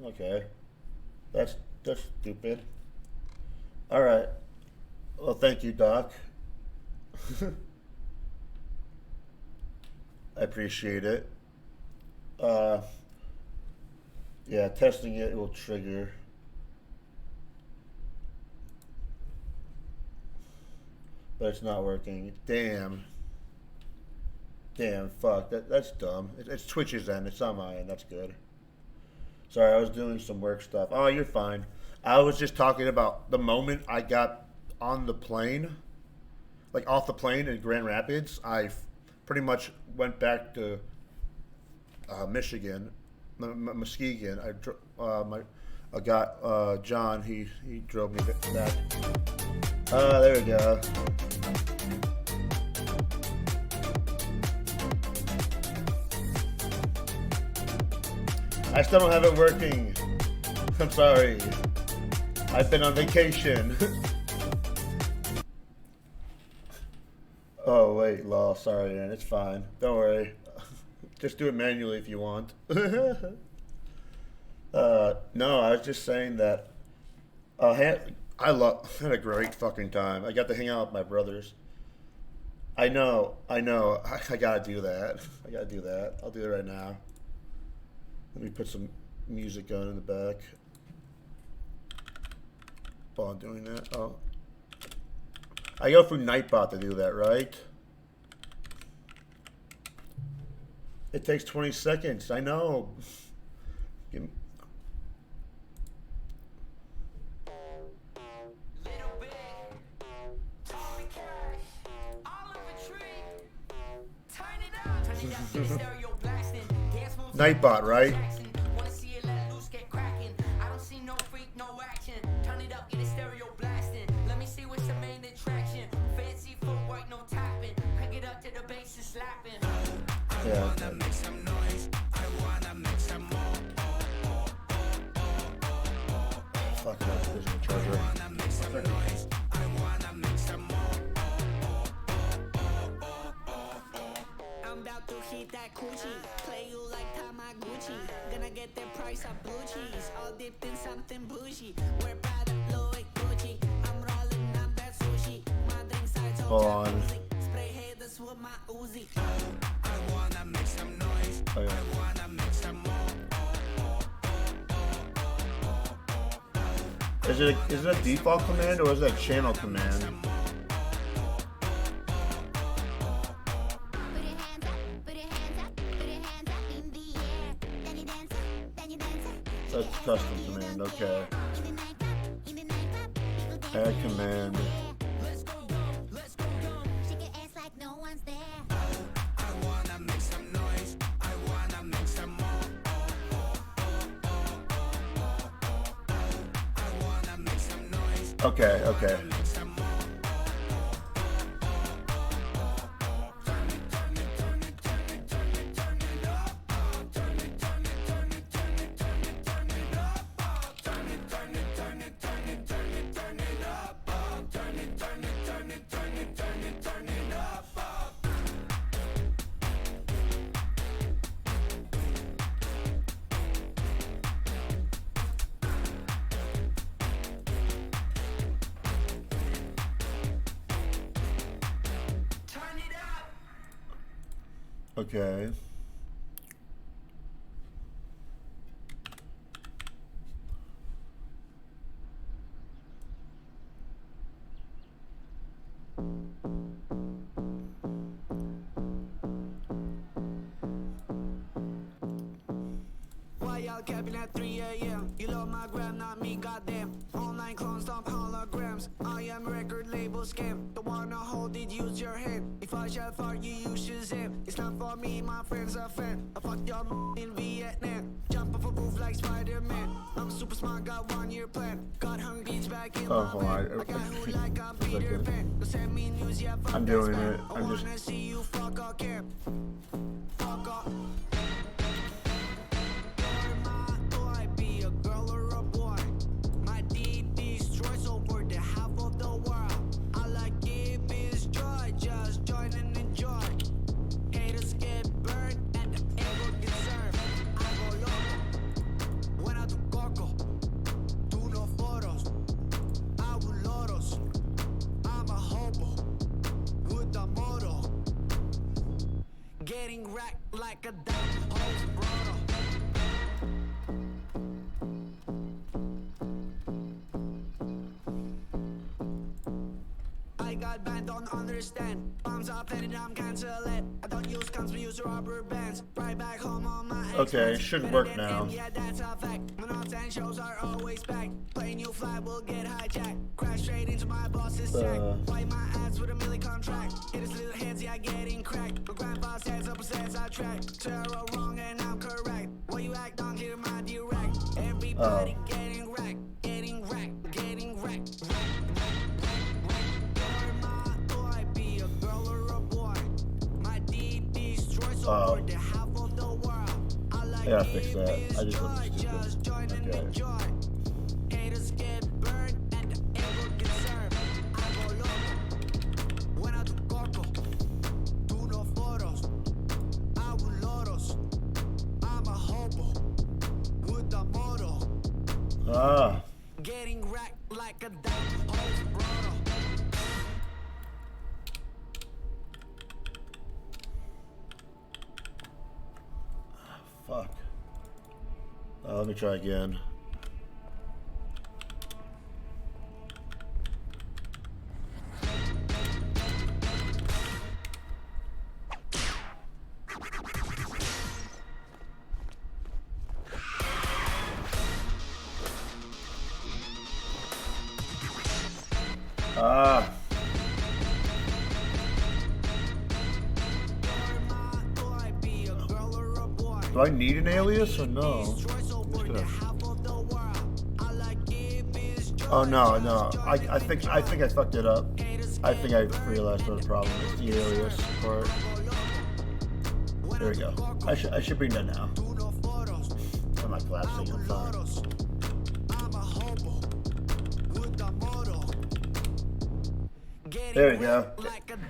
Okay. That's stupid. All right. Well, thank you, Doc. I appreciate it. Yeah, testing it will trigger. But it's not working. Damn. Damn, fuck. That's dumb. It's Twitch's end. It's not my end. That's good. Sorry, I was doing some work stuff. Oh, you're fine. I was just talking about the moment I got on the plane, like off the plane in Grand Rapids. I pretty much went back to Michigan, Muskegon. I got John. He drove me back. There we go. I still don't have it working. I'm sorry. I've been on vacation. Oh, wait, lol. Sorry, Aaron. It's fine. Don't worry. Just do it manually if you want. No, I was just saying that I had a great fucking time. I got to hang out with my brothers. I know. I gotta do that. I'll do it right now. Let me put some music on in the back while I'm doing that. Oh, I go through Nightbot to do that, right? It takes 20 seconds. I know. Give me. Nightbot, right? Yeah. Fuck that, there's no charger. I'm about to hit that coochie, play you like Tamaguchi. Gonna get the price of blue cheese, all dipped in something bougie. We're Prada, Louis, Gucci. I'm rolling up that sushi. My drink sides all jacuzzi. Spray haters with my Uzi. I wanna make some noise. Oh, yeah. I wanna make some more. Is it a default command or is it a channel command? That's custom command, okay. Add command. Okay, okay. Okay. Why y'all capping at 3 a.m.? You love my gram, not me, goddamn. Online clones, stop holograms. I am record label scam. Don't wanna hold it, use your hand. If I shall fart you, use Shazam. It's not for me, my friends are fan. I fucked your in Vietnam. Jump off a roof like Spider-Man. I'm super smart, got 1 year plan. Got hung beats back in my van. I got who like I'm Peter Pan. Don't send me news, yeah, fuck I'm that doing spam. it. I wanna see you fuck or camp. Fuck off. Getting Getting wrecked like a dumb old brother. I got banned, don't understand. Bombs are planted, I'm canceling. I don't use guns, we use rubber bands. Right back home on my Okay, Xbox. should Better work than now. him, yeah, that's a fact. My notes and shows are always packed. Playing you fly will get hijacked. Crash straight into my boss's jack. Wipe my ass with a milli contract. Hit his little hands, yeah, getting cracked. My grandpa's heads up, says I track. Zero wrong and I'm correct. Why you act on clear my direct? Everybody getting wrecked, getting wrecked, getting wrecked. Oh. I gotta fix that. I just looked stupid. Okay. Haters get burned and the ego gets served. I go loco. When I do corpo, do no photos. I will loros. I'm a hobo with the motto. Ah. Getting wrecked like a dumb old brother. Fuck. Let me try again. Ah. Do I need an alias or no? Oh no. I think I fucked it up. I think I realized what the problem is. The alias part. There we go. I should bring that now. I'm not collapsing. I'm fine. There we go.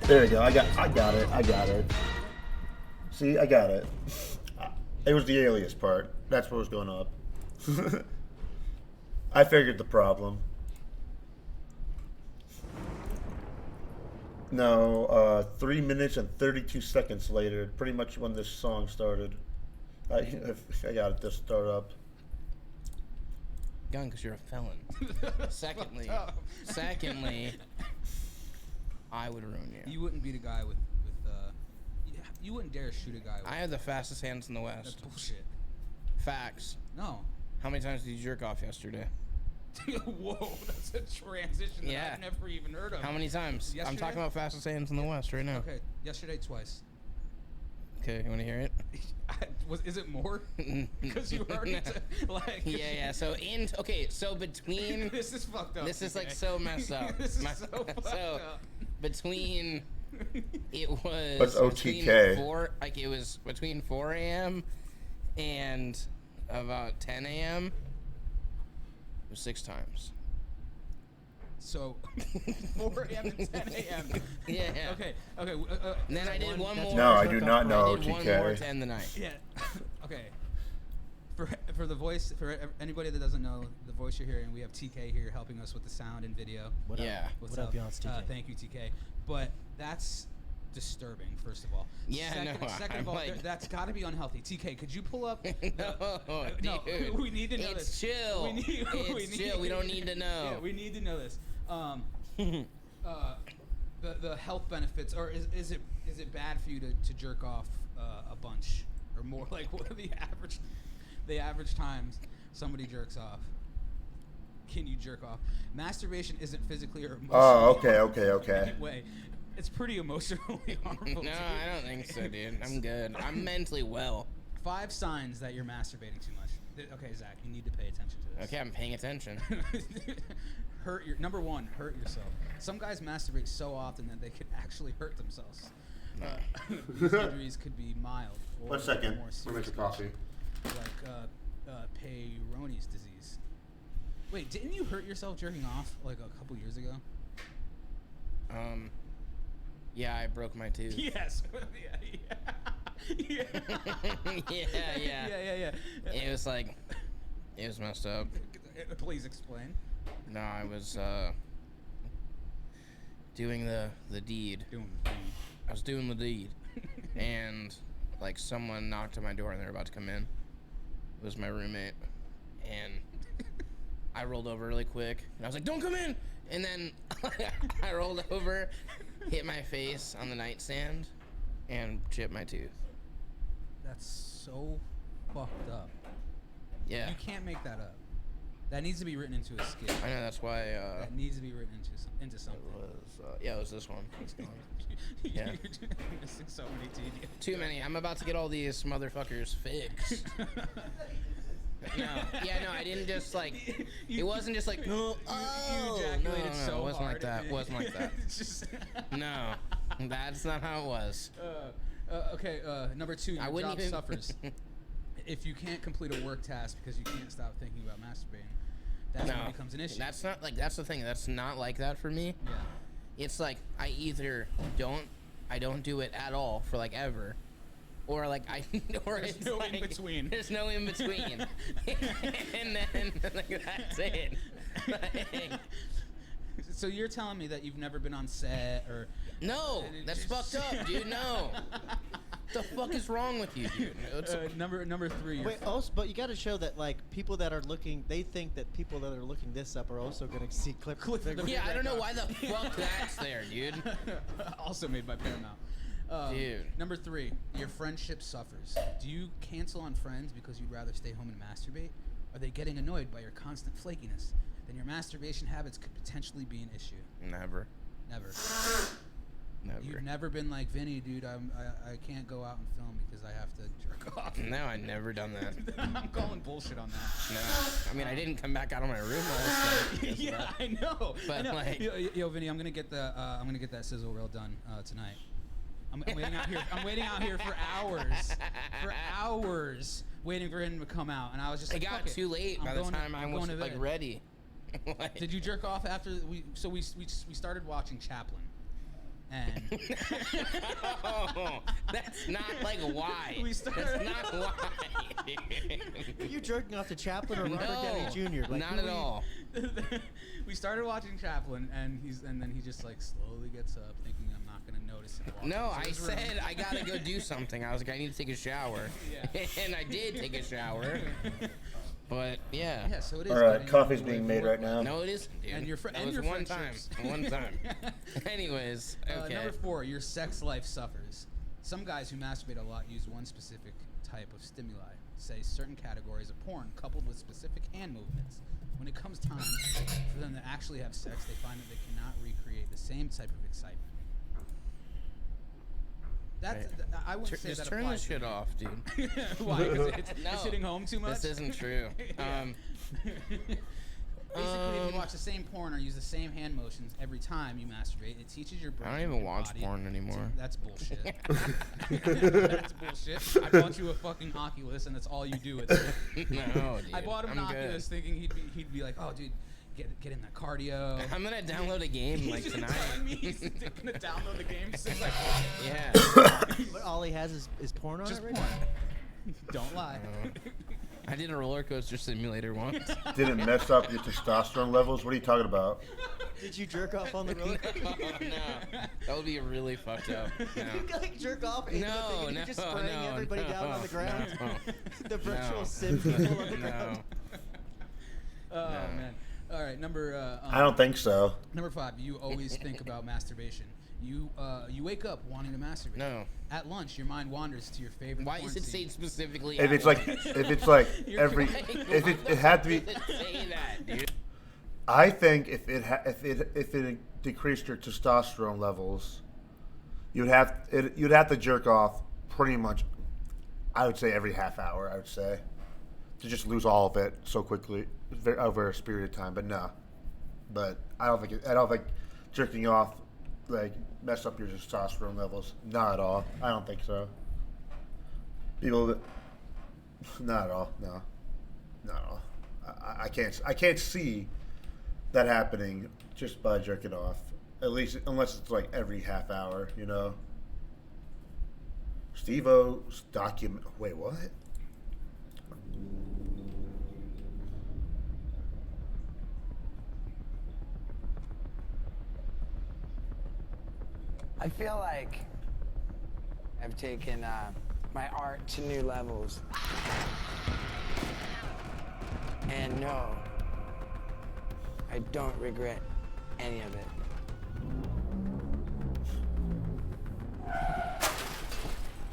There we go. I got it. See, I got it. It was the alias part. That's what was going up. I figured the problem. No, 3 minutes and 32 seconds later, pretty much when this song started. I got it to start up. Gun, because you're a felon. Secondly, I would ruin you. You wouldn't beat a guy with you wouldn't dare shoot a guy with. I have the fastest hands in the West. That's bullshit. Facts. No. How many times did you jerk off yesterday? Whoa, that's a transition that I've never even heard of. How many times? Yesterday? I'm talking about fastest hands in the West right now. Okay, yesterday twice. Okay, you want to hear it? Is it more? Because you already like. Yeah. So so between. This is fucked up. This is like so messed up. This is so fucked up. Between. It was. That's OTK. It was between 4 a.m. and about 10 a.m. It was 6 times. So, 4 a.m. and 10 a.m. Yeah. Okay. And then I did one more. No, I do not know I did one more to end the night. Yeah. Okay. For the voice, for anybody that doesn't know, the voice you're hearing, we have TK here helping us with the sound and video. What up? What's What up, y'all? It's TK. Thank you, TK. But that's disturbing, first of all. Yeah, Second of all, like, that's got to be unhealthy. TK, could you pull up? No, dude. We need to know this. It's chill. It's chill. We don't need to know. Yeah, we need to know this. The health benefits, or is it bad for you to jerk off a bunch or more? Like, what are the average times somebody jerks off? Can you jerk off? Masturbation isn't physically or emotionally harmful in any way. It's pretty emotionally harmful. No, I don't think so, dude. I'm good. I'm mentally well. 5 signs that you're masturbating too much. Okay, Zach, you need to pay attention to this. Okay, I'm paying attention. Number 1, hurt yourself. Some guys masturbate so often that they could actually hurt themselves. These injuries could be mild or 1 second. more We'll make serious, the coffee. like Peyronie's disease. Wait, didn't you hurt yourself jerking off like a couple years ago? Yeah, I broke my tooth. Yes. Yeah. Yeah. It was messed up. Please explain. No, I was doing the deed. I was doing the deed, and like someone knocked on my door and they're about to come in. It was my roommate, and I rolled over really quick, and I was like, "Don't come in!" And then I rolled over, hit my face on the nightstand, and chipped my tooth. That's so fucked up. Yeah. You can't make that up. That needs to be written into a skit. I know, that's why. That needs to be written into something. It was this one. It's gone. Yeah. You're missing so many teeth. Too many. I'm about to get all these motherfuckers fixed. No, I didn't just like. It wasn't just like. No, You ejaculated so it wasn't hard. like that. It wasn't like that. It's just No, that's not how it was. Okay, number 2, your I wouldn't job even- suffers. If you can't complete a work task because you can't stop thinking about masturbating, that's when it becomes an issue. That's not like. That's the thing. That's not like that for me. Yeah. It's like I either don't do it at all for like ever, or like or There's it's no like, in between. There's no in between, and then like that's it. Like, So you're telling me that you've never been on set or no, and it that's just- fucked up, dude. No, what the fuck is wrong with you, dude? It's- number 3. your Wait, also, but you got to show that like people that are looking, they think that people that are looking this up are also going to see clip. yeah, I don't know why the fuck that's there, dude. also made by Paramount. Dude. Number 3, your friendship suffers. Do you cancel on friends because you'd rather stay home and masturbate? Are they getting annoyed by your constant flakiness? Then your masturbation habits could potentially be an issue. Never. Never. Never. You've never been like, Vinny, dude, I can't go out and film because I have to jerk off. No, I never done that. I'm calling bullshit on that. No, I mean I didn't come back out of my room last night. Yeah, I know. But, I know. like- yo, Vinny, I'm gonna get that sizzle reel done tonight. I'm waiting out here. I'm waiting out here for hours, waiting for him to come out. And I was just It like, got fuck too late I'm by the going time I I'm was going to like bed. ready. Like- Did you jerk off after we? So we started watching Chaplin, and Oh, that's not like why. We started- That's not why. Are you jerking off to Chaplin or Robert No, Downey Jr.? Like, not who at are you- all. we started watching Chaplin, and then he just like slowly gets up, thinking I'm not gonna notice it. walking No, into I his room. said I gotta go do something. I was like, I need to take a shower, Yeah. and I did take a shower. But yeah. Yeah, so it is. All right, getting coffee's in the way being of made work. right now. No, it isn't, dude. And your fr- That and was your one time. friendships. One time. Anyways, okay. Number 4, your sex life suffers. Some guys who masturbate a lot use one specific type of stimuli, say certain categories of porn coupled with specific hand movements. When it comes time for them to actually have sex, they find that they cannot recreate the same type of excitement. That's, Right. I wouldn't say Just that turn applies this to shit me. off, dude. Why? Because No. it's hitting home too much? This isn't true. Basically, if you watch the same porn or use the same hand motions every time you masturbate, it teaches your brain. I don't and even your watch body porn anymore. That's bullshit. That's bullshit. I bought you a fucking Oculus, and that's all you do with it. No, dude. I bought him an I'm Oculus good. thinking he'd be like, oh, dude, get in that cardio. I'm gonna download a game He's like just tonight. telling me he's gonna download the game. So he's like, Yeah. But all he has is porn on just it right porn. now? Don't lie. I did a roller coaster simulator once. Didn't mess up your testosterone levels? What are you talking about? Did you jerk off on the road? Oh, no, that would be really fucked up. No. You like jerk off into the thing No, and no, you're just spraying no, everybody no, down on the ground? no, The virtual no. sim people on the No. ground. Oh No. man. All right, number. I don't think so. Number 5. You always think about masturbation. You wake up wanting to masturbate. No. At lunch, your mind wanders to your favorite. Why porn is it scene. say specifically? If at it's like, lunch? if it's like You're every, right. if it had to be. Why does it say that, dude? I think if it decreased your testosterone levels, you'd have to jerk off pretty much. I would say every half hour. I would say to just lose all of it so quickly over a period of time. But no, but I don't think jerking off like mess up your testosterone levels. Not at all. I don't think so. People that not at all. No, not at all. I can't see that happening just by jerking off. At least unless it's like every half hour, you know. Steve-O's document. Wait, what? I feel like I've taken my art to new levels. And no, I don't regret any of it.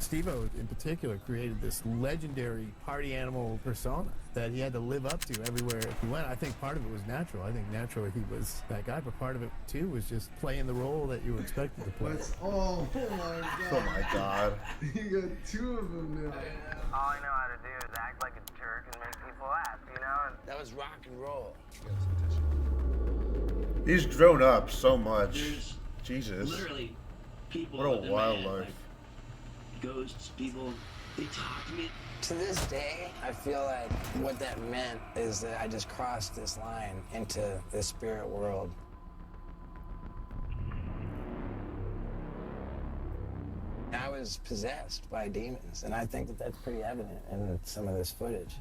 Steve-O in particular created this legendary party animal persona that he had to live up to everywhere he went. I think part of it was natural. I think naturally he was that guy, but part of it too was just playing the role that you were expected to play. Oh my god. Oh my god. You got two of them now. All I know how to do is act like a jerk and make people laugh, you know? That was rock and roll. He's grown up so much. There's Jesus. literally people. What a in my wild head, life. like ghosts, people. They talk to me. To this day, I feel like what that meant is that I just crossed this line into the spirit world. I was possessed by demons, and I think that that's pretty evident in some of this footage.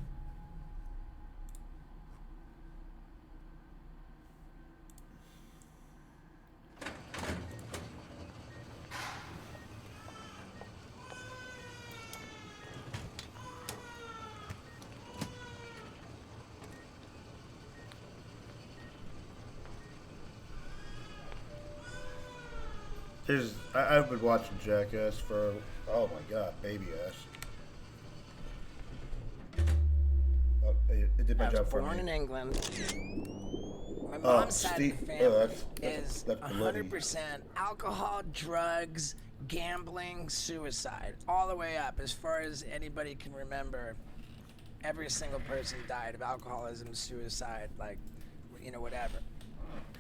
I've been watching Jackass for, oh my god, baby ass. Oh, it did my I was job for born me. in England. My mom's side of the family is that's bloody. 100% alcohol, drugs, gambling, suicide, all the way up. As far as anybody can remember, every single person died of alcoholism, suicide, like, you know, whatever.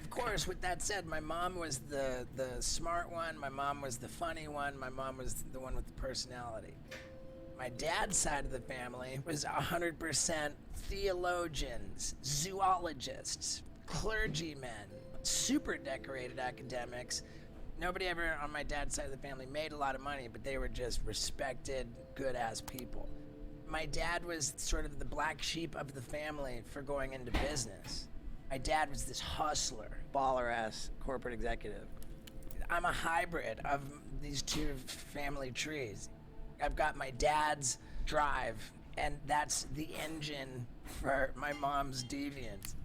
Of course, with that said, my mom was the smart one, my mom was the funny one, my mom was the one with the personality. My dad's side of the family was 100% theologians, zoologists, clergymen, super decorated academics. Nobody ever on my dad's side of the family made a lot of money, but they were just respected, good-ass people. My dad was sort of the black sheep of the family for going into business. My dad was this hustler, baller-ass corporate executive. I'm a hybrid of these two family trees. I've got my dad's drive, and that's the engine for my mom's deviance.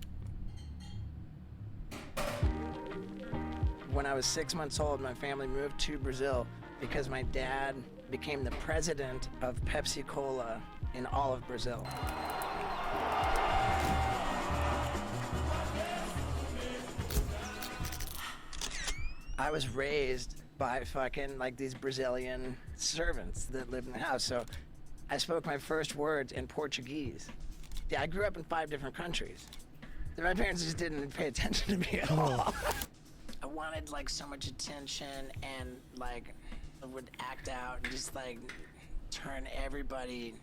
When I was 6 months old, my family moved to Brazil because my dad became the president of Pepsi Cola in all of Brazil. I was raised by fucking like these Brazilian servants that lived in the house. So I spoke my first words in Portuguese. Yeah, I grew up in 5 different countries. My parents just didn't pay attention to me at all. I wanted like so much attention and like I would act out and just like turn everybody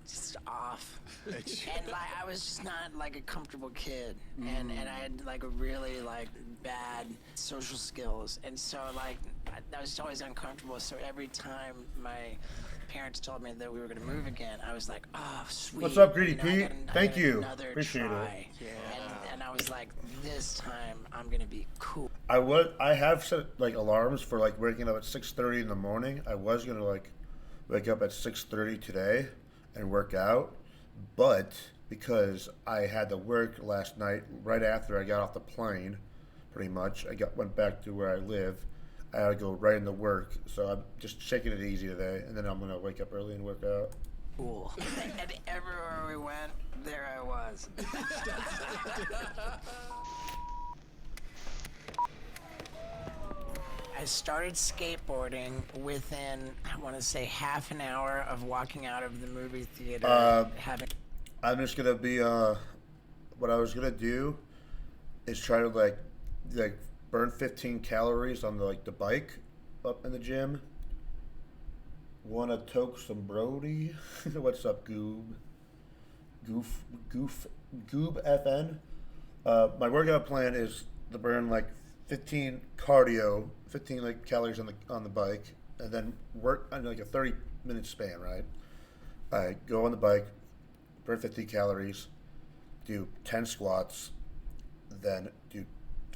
just off. And like I was just not like a comfortable kid, and I had like a really like bad social skills, and so like I was always uncomfortable. So every time my parents told me that we were gonna move again, I was like, oh sweet. What's up, Greedy you know, Pete? I got Thank you. another Appreciate try. it. And I was like, this time I'm gonna be cool. I have set like alarms for like waking up at 6:30 in the morning. I was gonna like wake up at 6:30 today and work out, but because I had to work last night right after I got off the plane, pretty much went back to where I live. I had to go right into work, so I'm just taking it easy today, and then I'm gonna wake up early and work out. Cool. And everywhere we went, there I was. I started skateboarding within, I want to say, half an hour of walking out of the movie theater. I'm just gonna be what I was gonna do is try to like burn 15 calories on the bike up in the gym. Wanna toke some Brody? What's up, Goob FN? My workout plan is to burn like 15 cardio, 15 like calories on the bike, and then work on like a 30-minute span, right? I go on the bike, burn 50 calories, do 10 squats, then do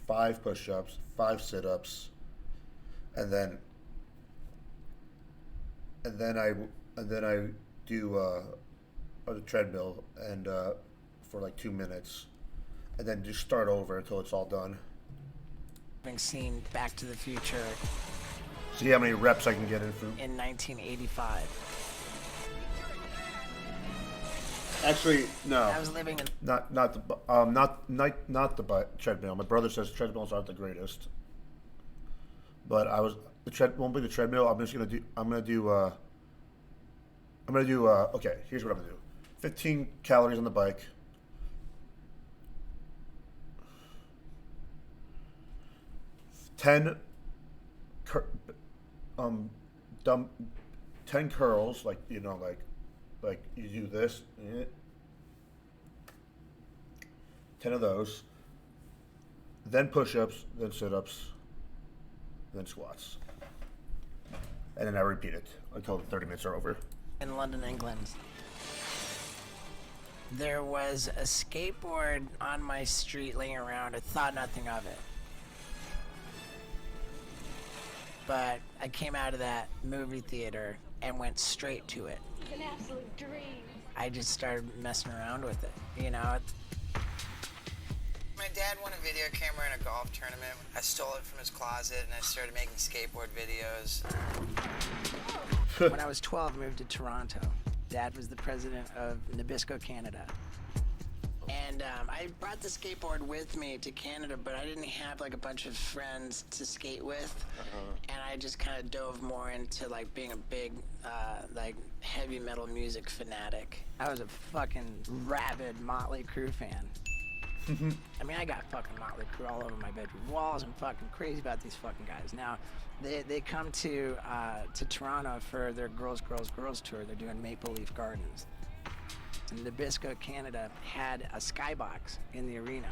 5 push-ups, 5 sit-ups, and then and then I do on the treadmill and for like 2 minutes, and then just start over until it's all done. Having seen Back to the Future See how many reps I can get in for. in 1985. Actually, no. I was living in. Not the treadmill. My brother says treadmills aren't the greatest. But won't be the treadmill. I'm gonna do. Okay, here's what I'm gonna do. 15 calories on the bike. 10 curls, like you do this. 10 of those. Then push-ups, then sit-ups, then squats. And then I repeat it until the 30 minutes are over. In London, England. There was a skateboard on my street laying around. I thought nothing of it. But I came out of that movie theater and went straight to it. It's an absolute dream. I just started messing around with it, you know? My dad won a video camera in a golf tournament. I stole it from his closet and I started making skateboard videos. When I was 12, I moved to Toronto. Dad was the president of Nabisco, Canada. And I brought the skateboard with me to Canada, but I didn't have like a bunch of friends to skate with. And I just kind of dove more into like being a big like heavy metal music fanatic. I was a fucking rabid Motley Crue fan. I mean, I got fucking Motley Crue all over my bedroom walls. I'm fucking crazy about these fucking guys. Now, they come to Toronto for their Girls tour. They're doing Maple Leaf Gardens. And Nabisco, Canada had a skybox in the arena.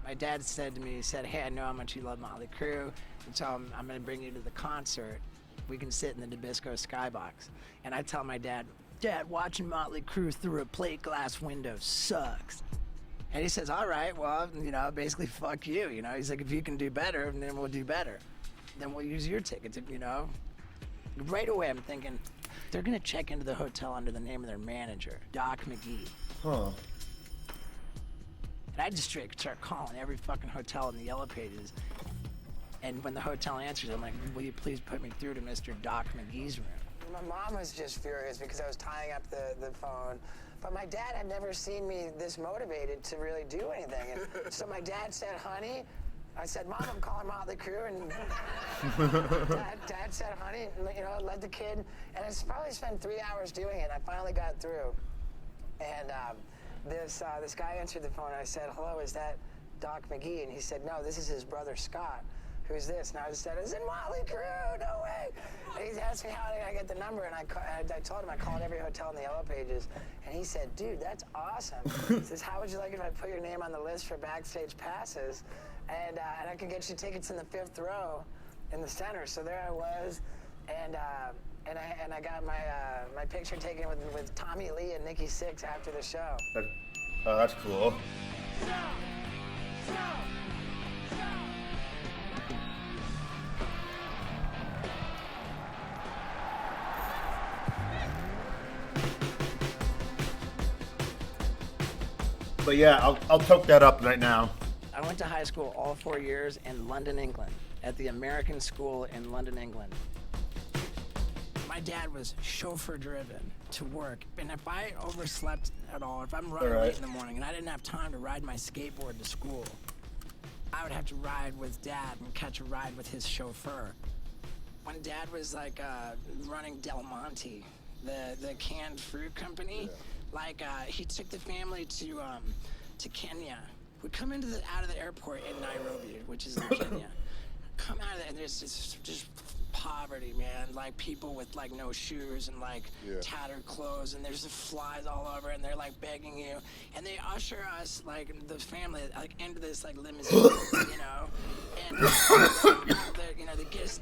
My dad said to me, he said, hey, I know how much you love Motley Crue, and so I'm going to bring you to the concert. We can sit in the Nabisco skybox. And I tell my dad, Dad, watching Motley Crue through a plate glass window sucks. And he says, all right, well, you know, basically fuck you, you know. He's like, if you can do better, then we'll do better. Then we'll use your tickets, you know. Right away, I'm thinking, they're gonna check into the hotel under the name of their manager, Doc McGee. Huh. And I just straight start calling every fucking hotel in the Yellow Pages. And when the hotel answers, I'm like, will you please put me through to Mr. Doc McGee's room? My mom was just furious because I was tying up the phone. But my dad had never seen me this motivated to really do anything. And so my dad said, honey, I said, Mom, I'm calling Motley Crue. And dad said, honey, and, you know, led the kid. And it's probably spent 3 hours doing it. I finally got through. And this guy answered the phone. And I said, hello, is that Doc McGee? And he said, no, this is his brother, Scott. Who's this? And I said, it's in Motley Crue, no way. And he asked me how did I get the number, and I told him I called every hotel in the Yellow Pages. And he said, dude, that's awesome. He says, how would you like if I put your name on the list for backstage passes? And I could get you tickets in the 5th row in the center. So there I was, and I got my picture taken with Tommy Lee and Nikki Sixx after the show. That's cool. But yeah, I'll toke that up right now. I went to high school all 4 years in London, England, at the American School in London, England. My dad was chauffeur-driven to work, and if I overslept at all, if I'm running late in the morning and I didn't have time to ride my skateboard to school, I would have to ride with Dad and catch a ride with his chauffeur. When Dad was like running Del Monte, the canned fruit company, he took the family to Kenya. We come out of the airport in Nairobi, which is in Kenya. Come out of there, and there's just poverty, man. Like people with like no shoes and like tattered clothes, and there's the flies all over, and they're like begging you, and they usher us like the family like into this like limousine, you know, and they get us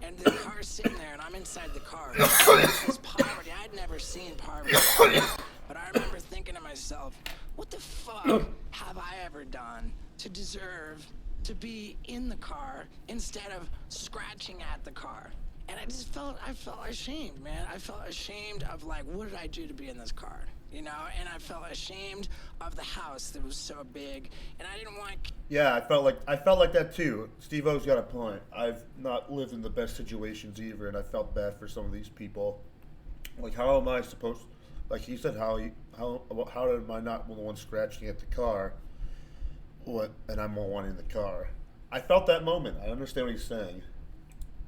and the car's sitting there, and I'm inside the car. This poverty, I'd never seen poverty, but I remember thinking to myself, what the fuck have I ever done to deserve to be in the car instead of scratching at the car? And I felt ashamed, man. I felt ashamed of like, what did I do to be in this car? You know, and I felt ashamed of the house that was so big, and I didn't want. Yeah, I felt like that too. Steve-O's got a point. I've not lived in the best situations either, and I felt bad for some of these people. Like, how am I supposed? Like he said, how am I not the one scratching at the car? And I'm the one in the car. I felt that moment. I understand what he's saying.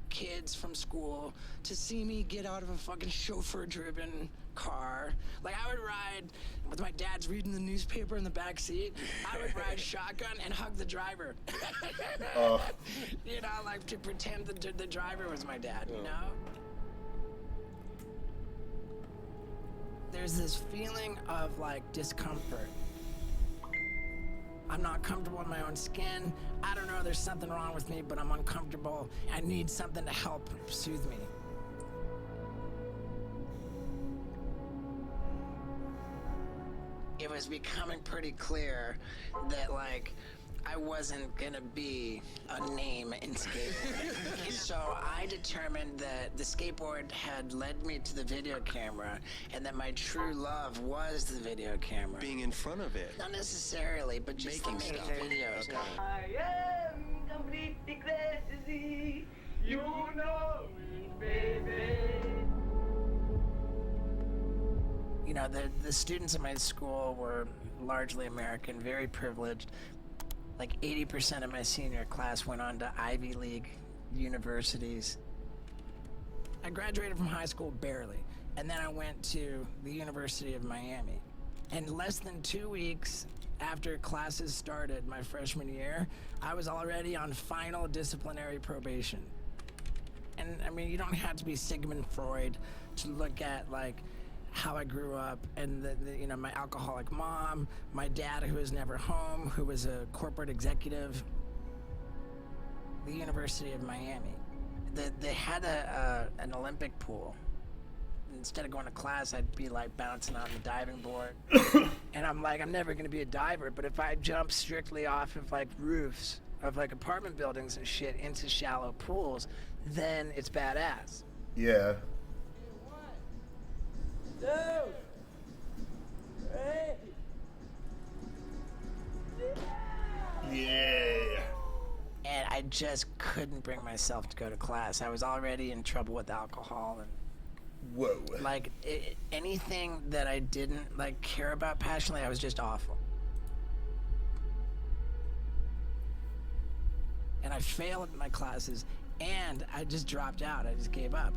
Kids from school to see me get out of a fucking chauffeur-driven car. Like, I would ride with my dad's reading the newspaper in the back seat. I would ride shotgun and hug the driver. You know, like to pretend that the driver was my dad, you know? There's this feeling of like discomfort. I'm not comfortable in my own skin. I don't know, there's something wrong with me, but I'm uncomfortable. I need something to help soothe me. It was becoming pretty clear that, like, I wasn't gonna be a name in skateboarding. So I determined that the skateboard had led me to the video camera and that my true love was the video camera. Being in front of it. Not necessarily, but just making videos. Okay. I am completely crazy. You know it, baby. You know, the students in my school were largely American, very privileged. Like 80% of my senior class went on to Ivy League universities. I graduated from high school barely, and then I went to the University of Miami. And less than 2 weeks after classes started my freshman year, I was already on final disciplinary probation. And I mean, you don't have to be Sigmund Freud to look at like how I grew up and you know, my alcoholic mom, my dad who was never home, who was a corporate executive. The University of Miami. They had an Olympic pool. Instead of going to class, I'd be like bouncing on the diving board. And I'm like, I'm never gonna be a diver, but if I jump strictly off of like roofs of like apartment buildings and shit into shallow pools, then it's badass. Yeah. Yeah. And I just couldn't bring myself to go to class. I was already in trouble with alcohol and whoa. Like anything that I didn't like care about passionately, I was just awful. And I failed my classes and I just dropped out. I just gave up.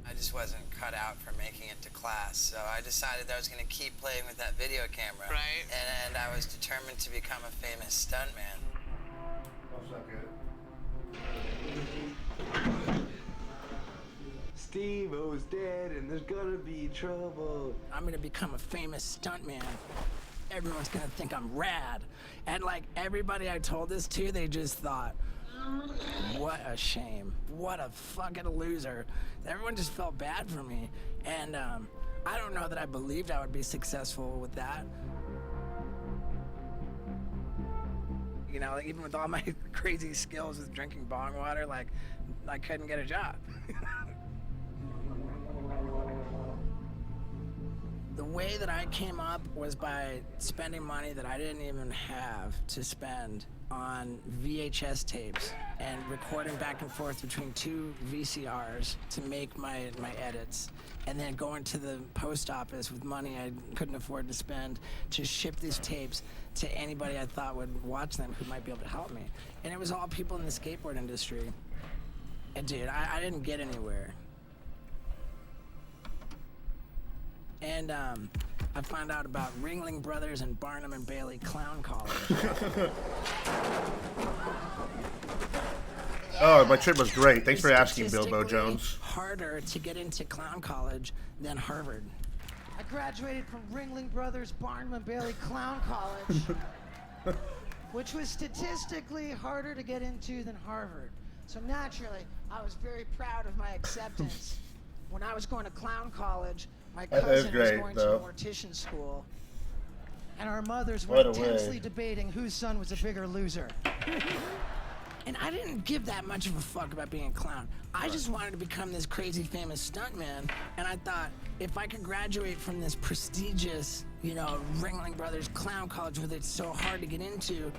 I just wasn't cut out for making it to class, so I decided that I was going to keep playing with that video camera. Right. And I was determined to become a famous stuntman. That's not good. Steve-O's dead and there's gonna be trouble. I'm going to become a famous stuntman. Everyone's going to think I'm rad. And like everybody I told this to, they just thought, what a shame. What a fucking loser. Everyone just felt bad for me. And I don't know that I believed I would be successful with that. You know, like, even with all my crazy skills with drinking bong water, like, I couldn't get a job. The way that I came up was by spending money that I didn't even have to spend on VHS tapes and recording back and forth between 2 VCRs to make my edits, and then going to the post office with money I couldn't afford to spend to ship these tapes to anybody I thought would watch them who might be able to help me. And it was all people in the skateboard industry. And dude, I didn't get anywhere. And I found out about Ringling Brothers and Barnum and Bailey Clown College. Oh, my trip was great. Thanks for asking, Bilbo Jones. Harder to get into clown college than Harvard. I graduated from Ringling Brothers Barnum and Bailey Clown College, which was statistically harder to get into than Harvard. So naturally, I was very proud of my acceptance. When I was going to clown college, my cousin was going to mortician school, and our mothers were intensely debating whose son was a bigger loser. And I didn't give that much of a fuck about being a clown. I just wanted to become this crazy famous stuntman, and I thought if I could graduate from this prestigious, you know, Ringling Brothers Clown College, where it's so hard to get into,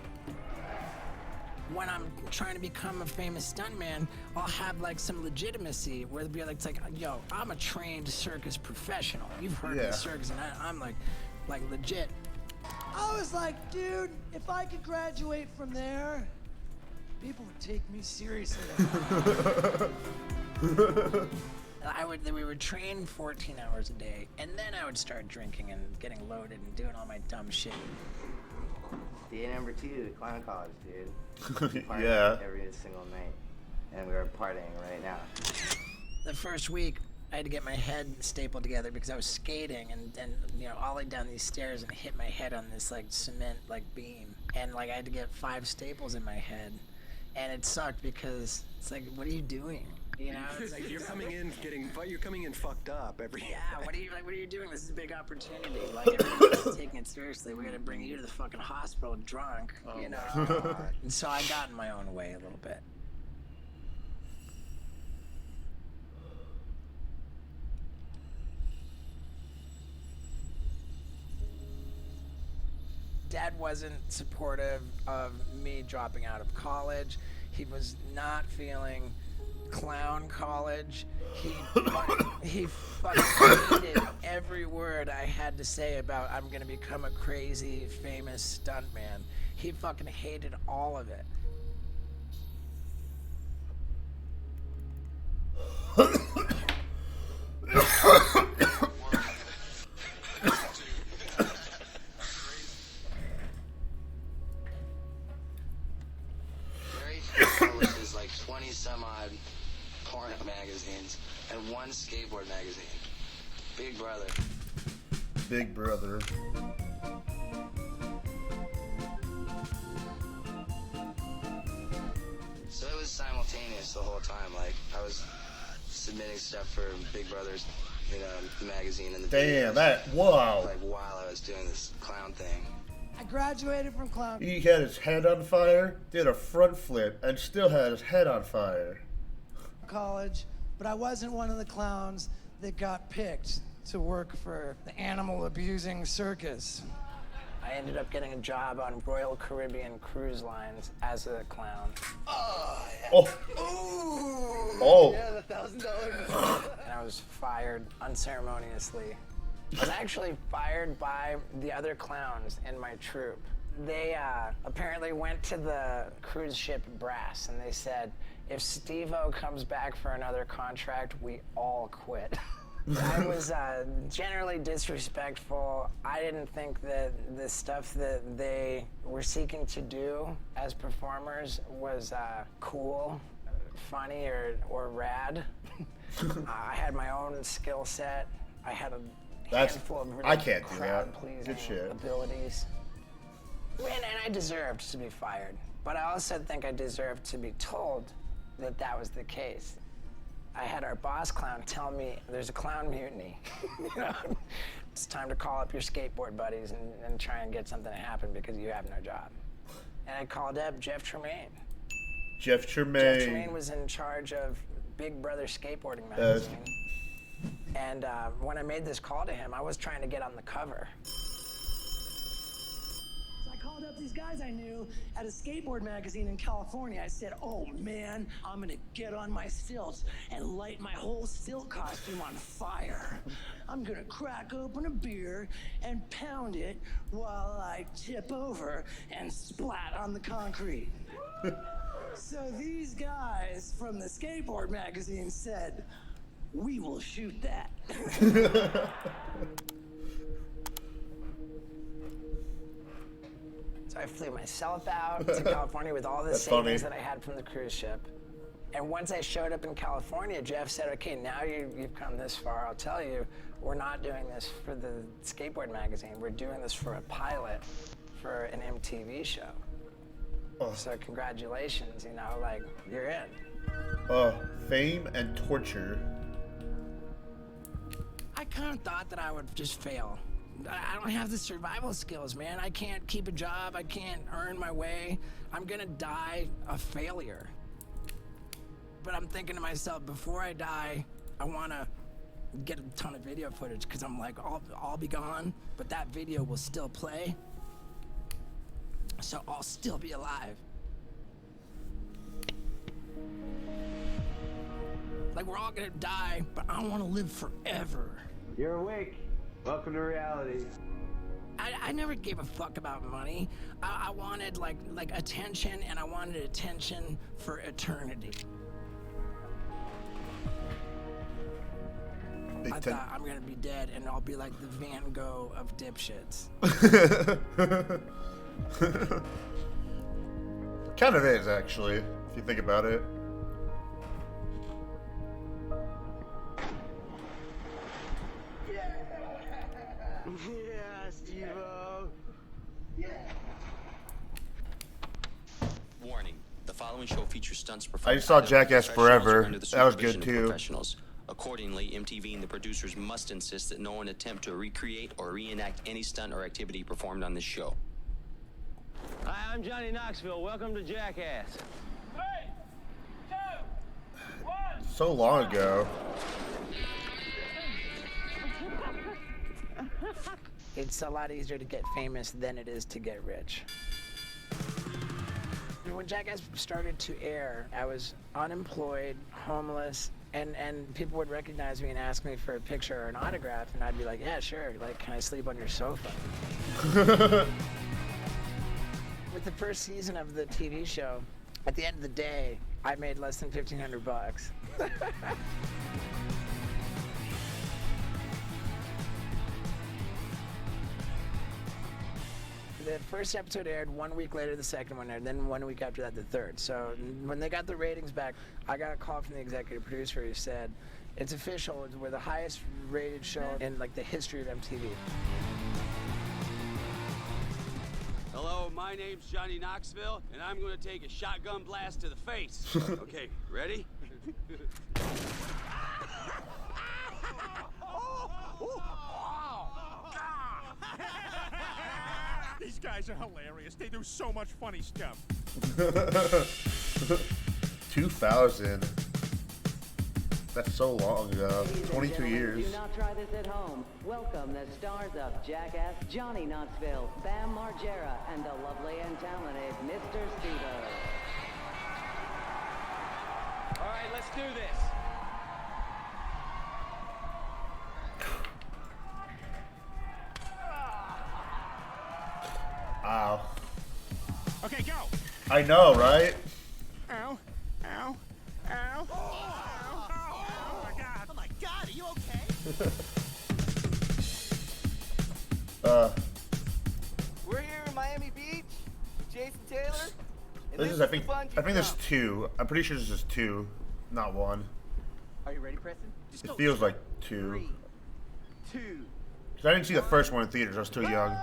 when I'm trying to become a famous stuntman, I'll have like some legitimacy where it'll be like, it's like, yo, I'm a trained circus professional. You've heard of the circus, and I'm like legit. I was like, dude, if I could graduate from there, people would take me seriously. We would train 14 hours a day, and then I would start drinking and getting loaded and doing all my dumb shit. Day number 2, Clown College, dude. Yeah. Every single night, and we were partying right now. The first week, I had to get my head stapled together because I was skating and you know, ollie down these stairs and hit my head on this like cement like beam, and like I had to get 5 staples in my head, and it sucked because it's like, what are you doing? You know, it's like you're coming in fucked up every. Yeah, what are you doing? This is a big opportunity. Like everybody's taking it seriously. We're gonna bring you to the fucking hospital drunk, you know. And so I got in my own way a little bit. Dad wasn't supportive of me dropping out of college. He was not feeling clown college. He fucking hated every word I had to say about I'm gonna become a crazy famous stuntman. He fucking hated all of it. Publishes like 20 some odd porn magazines and 1 skateboard magazine. Big brother. Big brother. So it was simultaneous the whole time. Like I was submitting stuff for Big Brother's, you know, the magazine and the Damn, videos, that, wow. like while I was doing this clown thing. I graduated from clown. He had his head on fire, did a front flip, and still had his head on fire. College, but I wasn't one of the clowns that got picked to work for the animal abusing circus. I ended up getting a job on Royal Caribbean Cruise Lines as a clown. Oh. Ooh. Oh. Yeah, the $1,000. And I was fired unceremoniously. I was actually fired by the other clowns in my troupe. They apparently went to the cruise ship brass and they said, if Steve-O comes back for another contract, we all quit. I was generally disrespectful. I didn't think that the stuff that they were seeking to do as performers was cool, funny, or rad. I had my own skill set. I had a handful of really I can't do that. crowd-pleasing Good shit. abilities. And I deserved to be fired, but I also think I deserved to be told that that was the case. I had our boss clown tell me there's a clown mutiny. You know, it's time to call up your skateboard buddies and try and get something to happen because you have no job. And I called up Jeff Tremaine. Jeff Tremaine. Jeff Tremaine was in charge of Big Brother Skateboarding magazine. And when I made this call to him, I was trying to get on the cover. So I called up these guys I knew at a skateboard magazine in California. I said, oh man, I'm gonna get on my stilts and light my whole stilt costume on fire. I'm gonna crack open a beer and pound it while I tip over and splat on the concrete. So these guys from the skateboard magazine said, we will shoot that. So I flew myself out to California with all the That's savings funny. that I had from the cruise ship. And once I showed up in California, Jeff said, okay, now you've come this far, I'll tell you, we're not doing this for the skateboard magazine. We're doing this for a pilot for an MTV show. Oh. So congratulations, you know, like, you're in. Fame and torture. I kind of thought that I would just fail I don't have the survival skills, man. I can't keep a job. I can't earn my way. I'm gonna die a failure. But I'm thinking to myself, before I die, I wanna get a ton of video footage, because I'm like, I'll be gone, but that video will still play. So I'll still be alive. Like, we're all gonna die, but I want to live forever. You're awake. Welcome to reality. I never gave a fuck about money. I wanted like attention, and I wanted attention for eternity. I thought I'm gonna be dead, and I'll be like the Van Gogh of dipshits. Kind of is, actually, if you think about it. Yeah, Steve-O. Yeah. Warning: the following show features stunts I performed just saw by Jackass professionals Forever. under the That was supervision good of too. professionals. Accordingly, MTV and the producers must insist that no one attempt to recreate or reenact any stunt or activity performed on this show. Hi, I'm Johnny Knoxville. Welcome to Jackass. 3, 2, 1. So long ago. It's a lot easier to get famous than it is to get rich. When Jackass started to air, I was unemployed, homeless, and people would recognize me and ask me for a picture or an autograph, and I'd be like, yeah, sure, like, can I sleep on your sofa? With the first season of the TV show, at the end of the day, I made less than $1,500. The first episode aired, 1 week later the second one aired, then 1 week after that the third. So when they got the ratings back, I got a call from the executive producer who said, it's official, we're the highest rated show in like the history of MTV. Hello, my name's Johnny Knoxville, and I'm going to take a shotgun blast to the face. Okay, ready? These guys are hilarious. They do so much funny stuff. 2000. That's so long ago. 22 years. Do not try this at home. Welcome the stars of Jackass, Johnny Knoxville, Bam Margera, and the lovely and talented Mr. Steve-O. All right, let's do this. Ow. Okay, go. I know, right? Ow. Ow. Ow. Oh my god. Oh my god, are you okay? We're here in Miami Beach with Jason Taylor. And This is, I think this is 2. I'm pretty sure this is 2, not 1. Are you ready, Preston? It feels like 2. 3, 2. Cause I didn't see the first one in theaters. I was too young.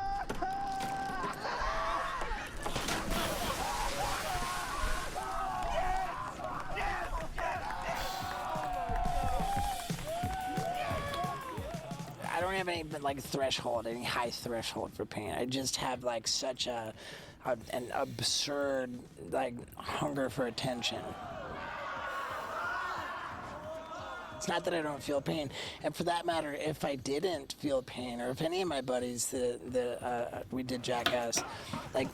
I don't have any like threshold, any high threshold for pain. I just have like such an absurd like hunger for attention. It's not that I don't feel pain, and for that matter, if I didn't feel pain, or if any of my buddies we did Jackass, like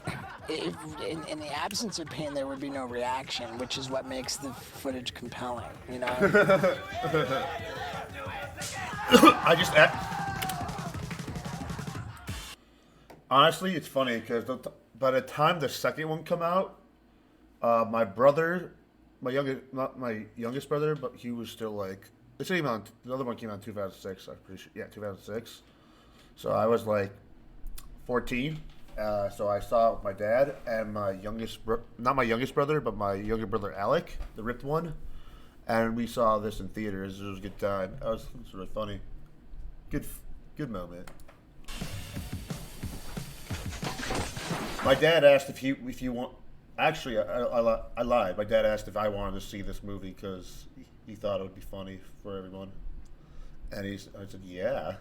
if, in the absence of pain, there would be no reaction, which is what makes the footage compelling, you know. Honestly, it's funny because by the time the second one come out, my brother, not my youngest brother, but he was still like, the other one came out in 2006. I'm pretty sure, yeah, 2006. So I was like 14. So I saw it with my dad and my not my youngest brother, but my younger brother Alec, the ripped one, and we saw this in theaters. It was a good time. It was really funny. Good moment. My dad asked if you want. Actually, I lied. My dad asked if I wanted to see this movie because he thought it would be funny for everyone, and I said yeah.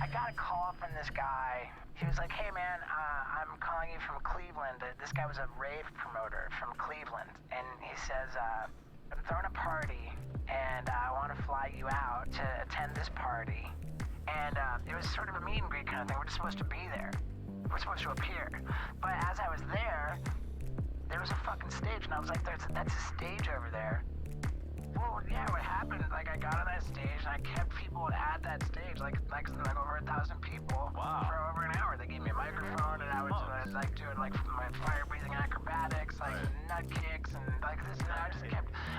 I got a call from this guy. He was like, hey man, I'm calling you from Cleveland. This guy was a rave promoter from Cleveland. And he says, I'm throwing a party and I want to fly you out to attend this party. And it was sort of a meet and greet kind of thing. We're just supposed to be there. We're supposed to appear. But as I was there was a fucking stage. And I was like, that's a stage over there. Well, yeah, what happened, like, I got on that stage, and I kept people at that stage, like over 1,000 people for over an hour. They gave me a microphone, and I was like, doing, like, my fire-breathing acrobatics, like, nut kicks, and, like, this, and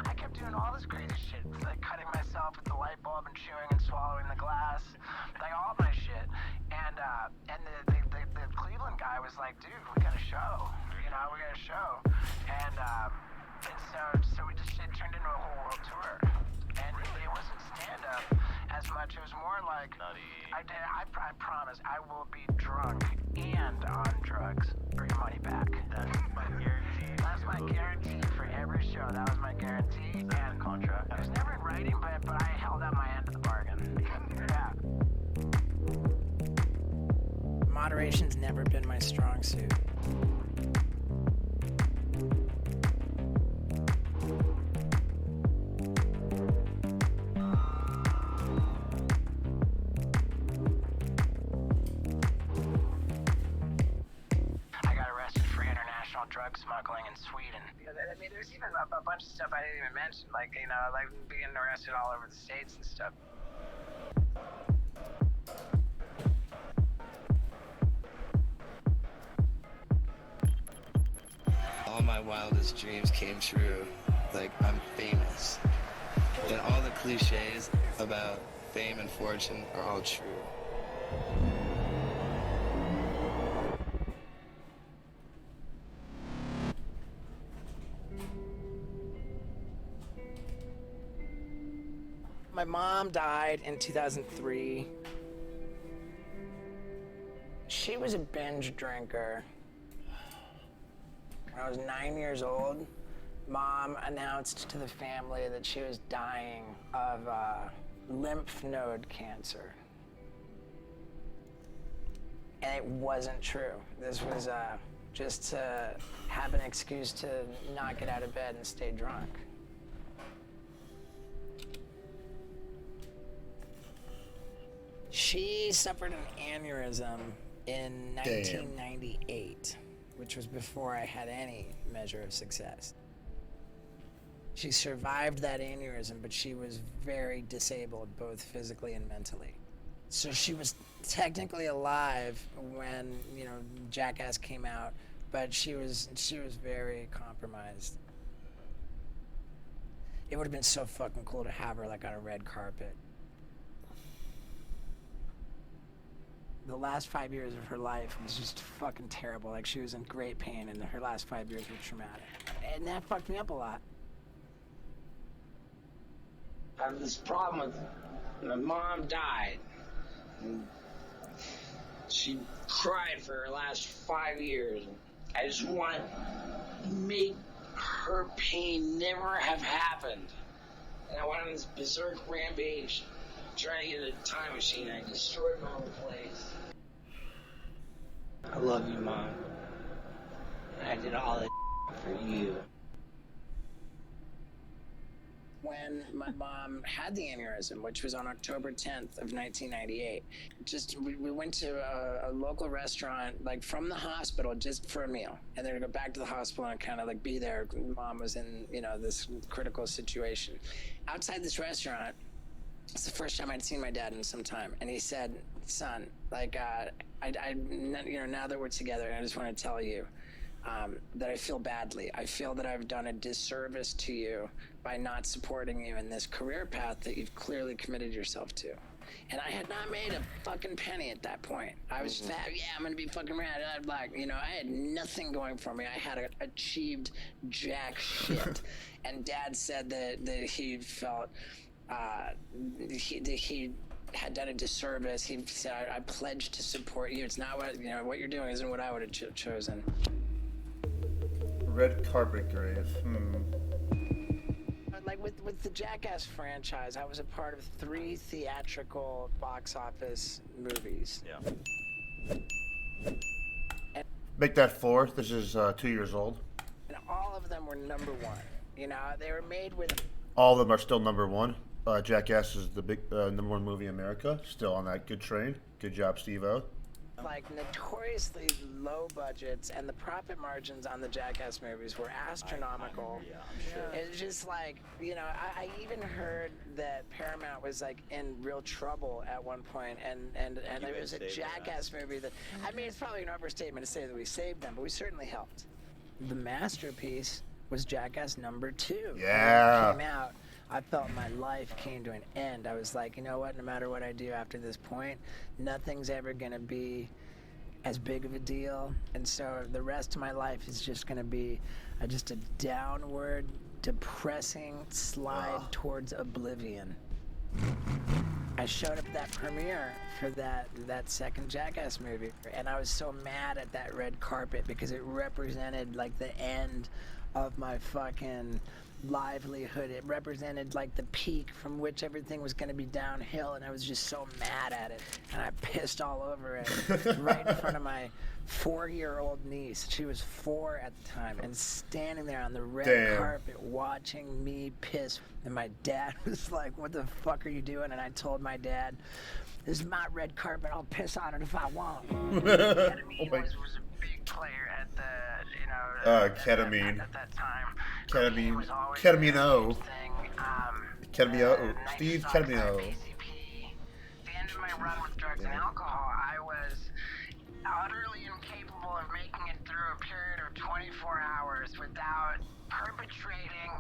I kept doing all this crazy shit, like, cutting myself with the light bulb and chewing and swallowing the glass, like, all my shit. And the Cleveland guy was like, dude, we got a show, we got a show. And so we just, it turned into a whole world tour. And it wasn't stand-up as much. It was more like, I promise, I will be drunk and on drugs for your money back. That's my guarantee. That's my guarantee for every show. That was my guarantee. And contract. It was never in writing, but I held out my end of the bargain. Yeah. Moderation's never been my strong suit. Drug smuggling in Sweden. I mean, there's even a bunch of stuff I didn't even mention, like, like being arrested all over the States and stuff. All my wildest dreams came true. Like, I'm famous. And all the cliches about fame and fortune are all true. My mom died in 2003. She was a binge drinker. When I was 9 years old, Mom announced to the family that she was dying of lymph node cancer. And it wasn't true. This was just to have an excuse to not get out of bed and stay drunk. She suffered an aneurysm in 1998, which was before I had any measure of success. She survived that aneurysm, but she was very disabled, both physically and mentally. So she was technically alive when, Jackass came out, but she was very compromised. It would have been so fucking cool to have her, like, on a red carpet. The last 5 years of her life was just fucking terrible. Like, she was in great pain, and her last 5 years were traumatic. And that fucked me up a lot. I have this problem with my mom died. And she cried for her last 5 years. I just want to make her pain never have happened. And I went on this berserk rampage trying to get a time machine. I destroyed my own place. I love you, Mom. And I did all this for you. When my mom had the aneurysm, which was on October 10th of 1998, we went to a local restaurant, like, from the hospital, just for a meal, and then we go back to the hospital and kind of, like, be there. Mom was in, this critical situation. Outside this restaurant, it's the first time I'd seen my dad in some time, and he said, "Son, like, now that we're together, I just want to tell you that I feel badly. I feel that I've done a disservice to you by not supporting you in this career path that you've clearly committed yourself to." And I had not made a fucking penny at that point. I was fat. Yeah, I'm gonna be fucking rad. I had nothing going for me. I had achieved jack shit. And Dad said that he felt he had done a disservice. He said, I pledge to support you. It's not what, what you're doing isn't what I would have chosen. Red carpet grave. Like with the Jackass franchise, I was a part of 3 theatrical box office movies. Yeah. Make that 4. This is 2 years old. And all of them were number 1. They were made with... All of them are still number 1. Jackass is the big number 1 movie in America. Still on that good train. Good job, Steve-O. Like notoriously low budgets, and the profit margins on the Jackass movies were astronomical. It was just like, I even heard that Paramount was like in real trouble at one point, and there was a Jackass movie that, I mean, it's probably an overstatement to say that we saved them, but we certainly helped. The masterpiece was Jackass number 2. Yeah. When it came out, I felt my life came to an end. I was like, you know what, no matter what I do after this point, nothing's ever gonna be as big of a deal. And so the rest of my life is just gonna be just a downward, depressing slide towards oblivion. I showed up at that premiere for that second Jackass movie, and I was so mad at that red carpet because it represented like the end of my fucking livelihood. It represented like the peak from which everything was going to be downhill, and I was just so mad at it, and I pissed all over it right in front of my 4-year-old niece. She was 4 at the time, and standing there on the red carpet watching me piss. And my dad was like, what the fuck are you doing? And I told my dad, this is my red carpet, I'll piss on it if I want. Ketamine was a big player at the, ketamine. At that time. Ketamine. Ketamine-O. Ketamine-O. Steve Ketamine-O. At the end of my run with drugs and alcohol, I was utterly incapable of making it through a period of 24 hours without perpetrating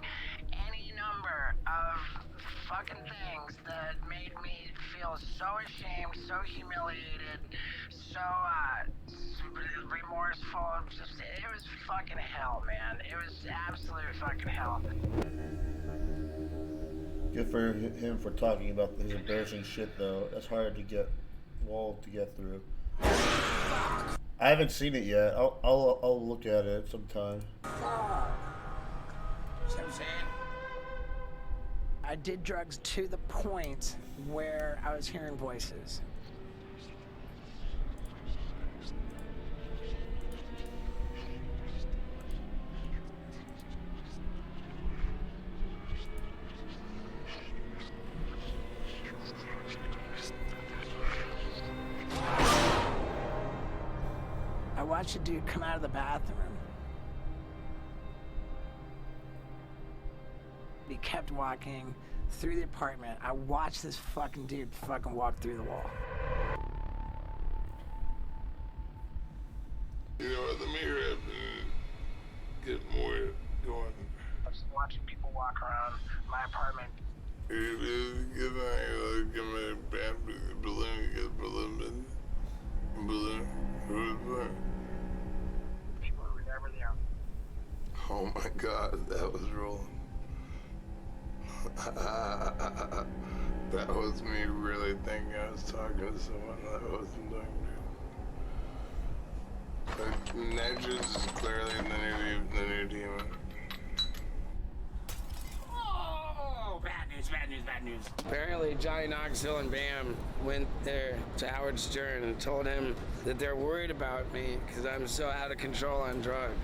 any number of fucking things that made me feel so ashamed, so humiliated, so remorseful. It was fucking hell, man. It was absolute fucking hell. Good for him for talking about his embarrassing shit, though. That's hard to get to get through. I haven't seen it yet. I'll look at it sometime. See what I'm saying? I did drugs to the point where I was hearing voices. I watched a dude come out of the bathroom. He kept walking through the apartment. I watched this fucking dude fucking walk through the wall. Let me hurry up and get more going. I was watching people walk around my apartment. People who were never there. Oh my god, that was rolling. That was me really thinking I was talking to someone that I wasn't talking to. But Nexus is clearly the new demon. Oh, bad news. Apparently, Johnny Knoxville and Bam went there to Howard Stern and told him that they're worried about me because I'm so out of control on drugs.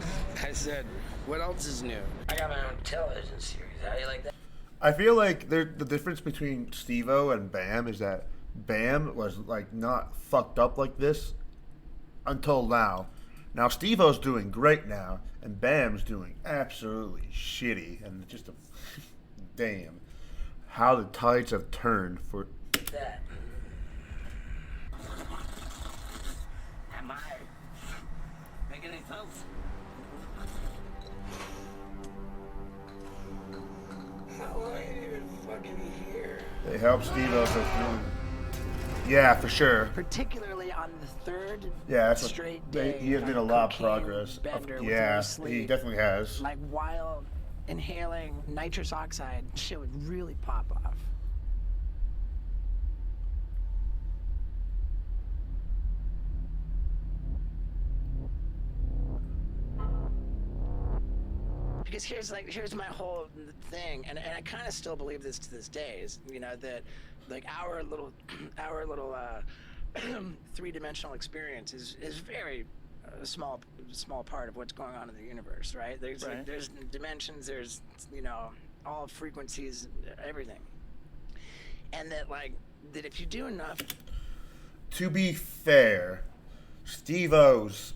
I said, what else is new? I got my own television series. How do you like that? I feel like the difference between Steve-O and Bam is that Bam was like not fucked up like this until now. Now Steve-O's doing great now, and Bam's doing absolutely shitty, and just a damn how the tides have turned for. That. Am I making any sense? How long are you even fucking here? They help Steve-O so through. Yeah, for sure. Particularly on the third straight day. He has made a lot of progress. Yeah, he definitely has. Like while inhaling nitrous oxide, shit would really pop off. Because here's my whole thing, and I kind of still believe this to this day, is, you know, that like our little three-dimensional experience is very small part of what's going on in the universe, right? There's dimensions, there's, you know, all frequencies, everything, and that if you do enough. To be fair, Steve-O's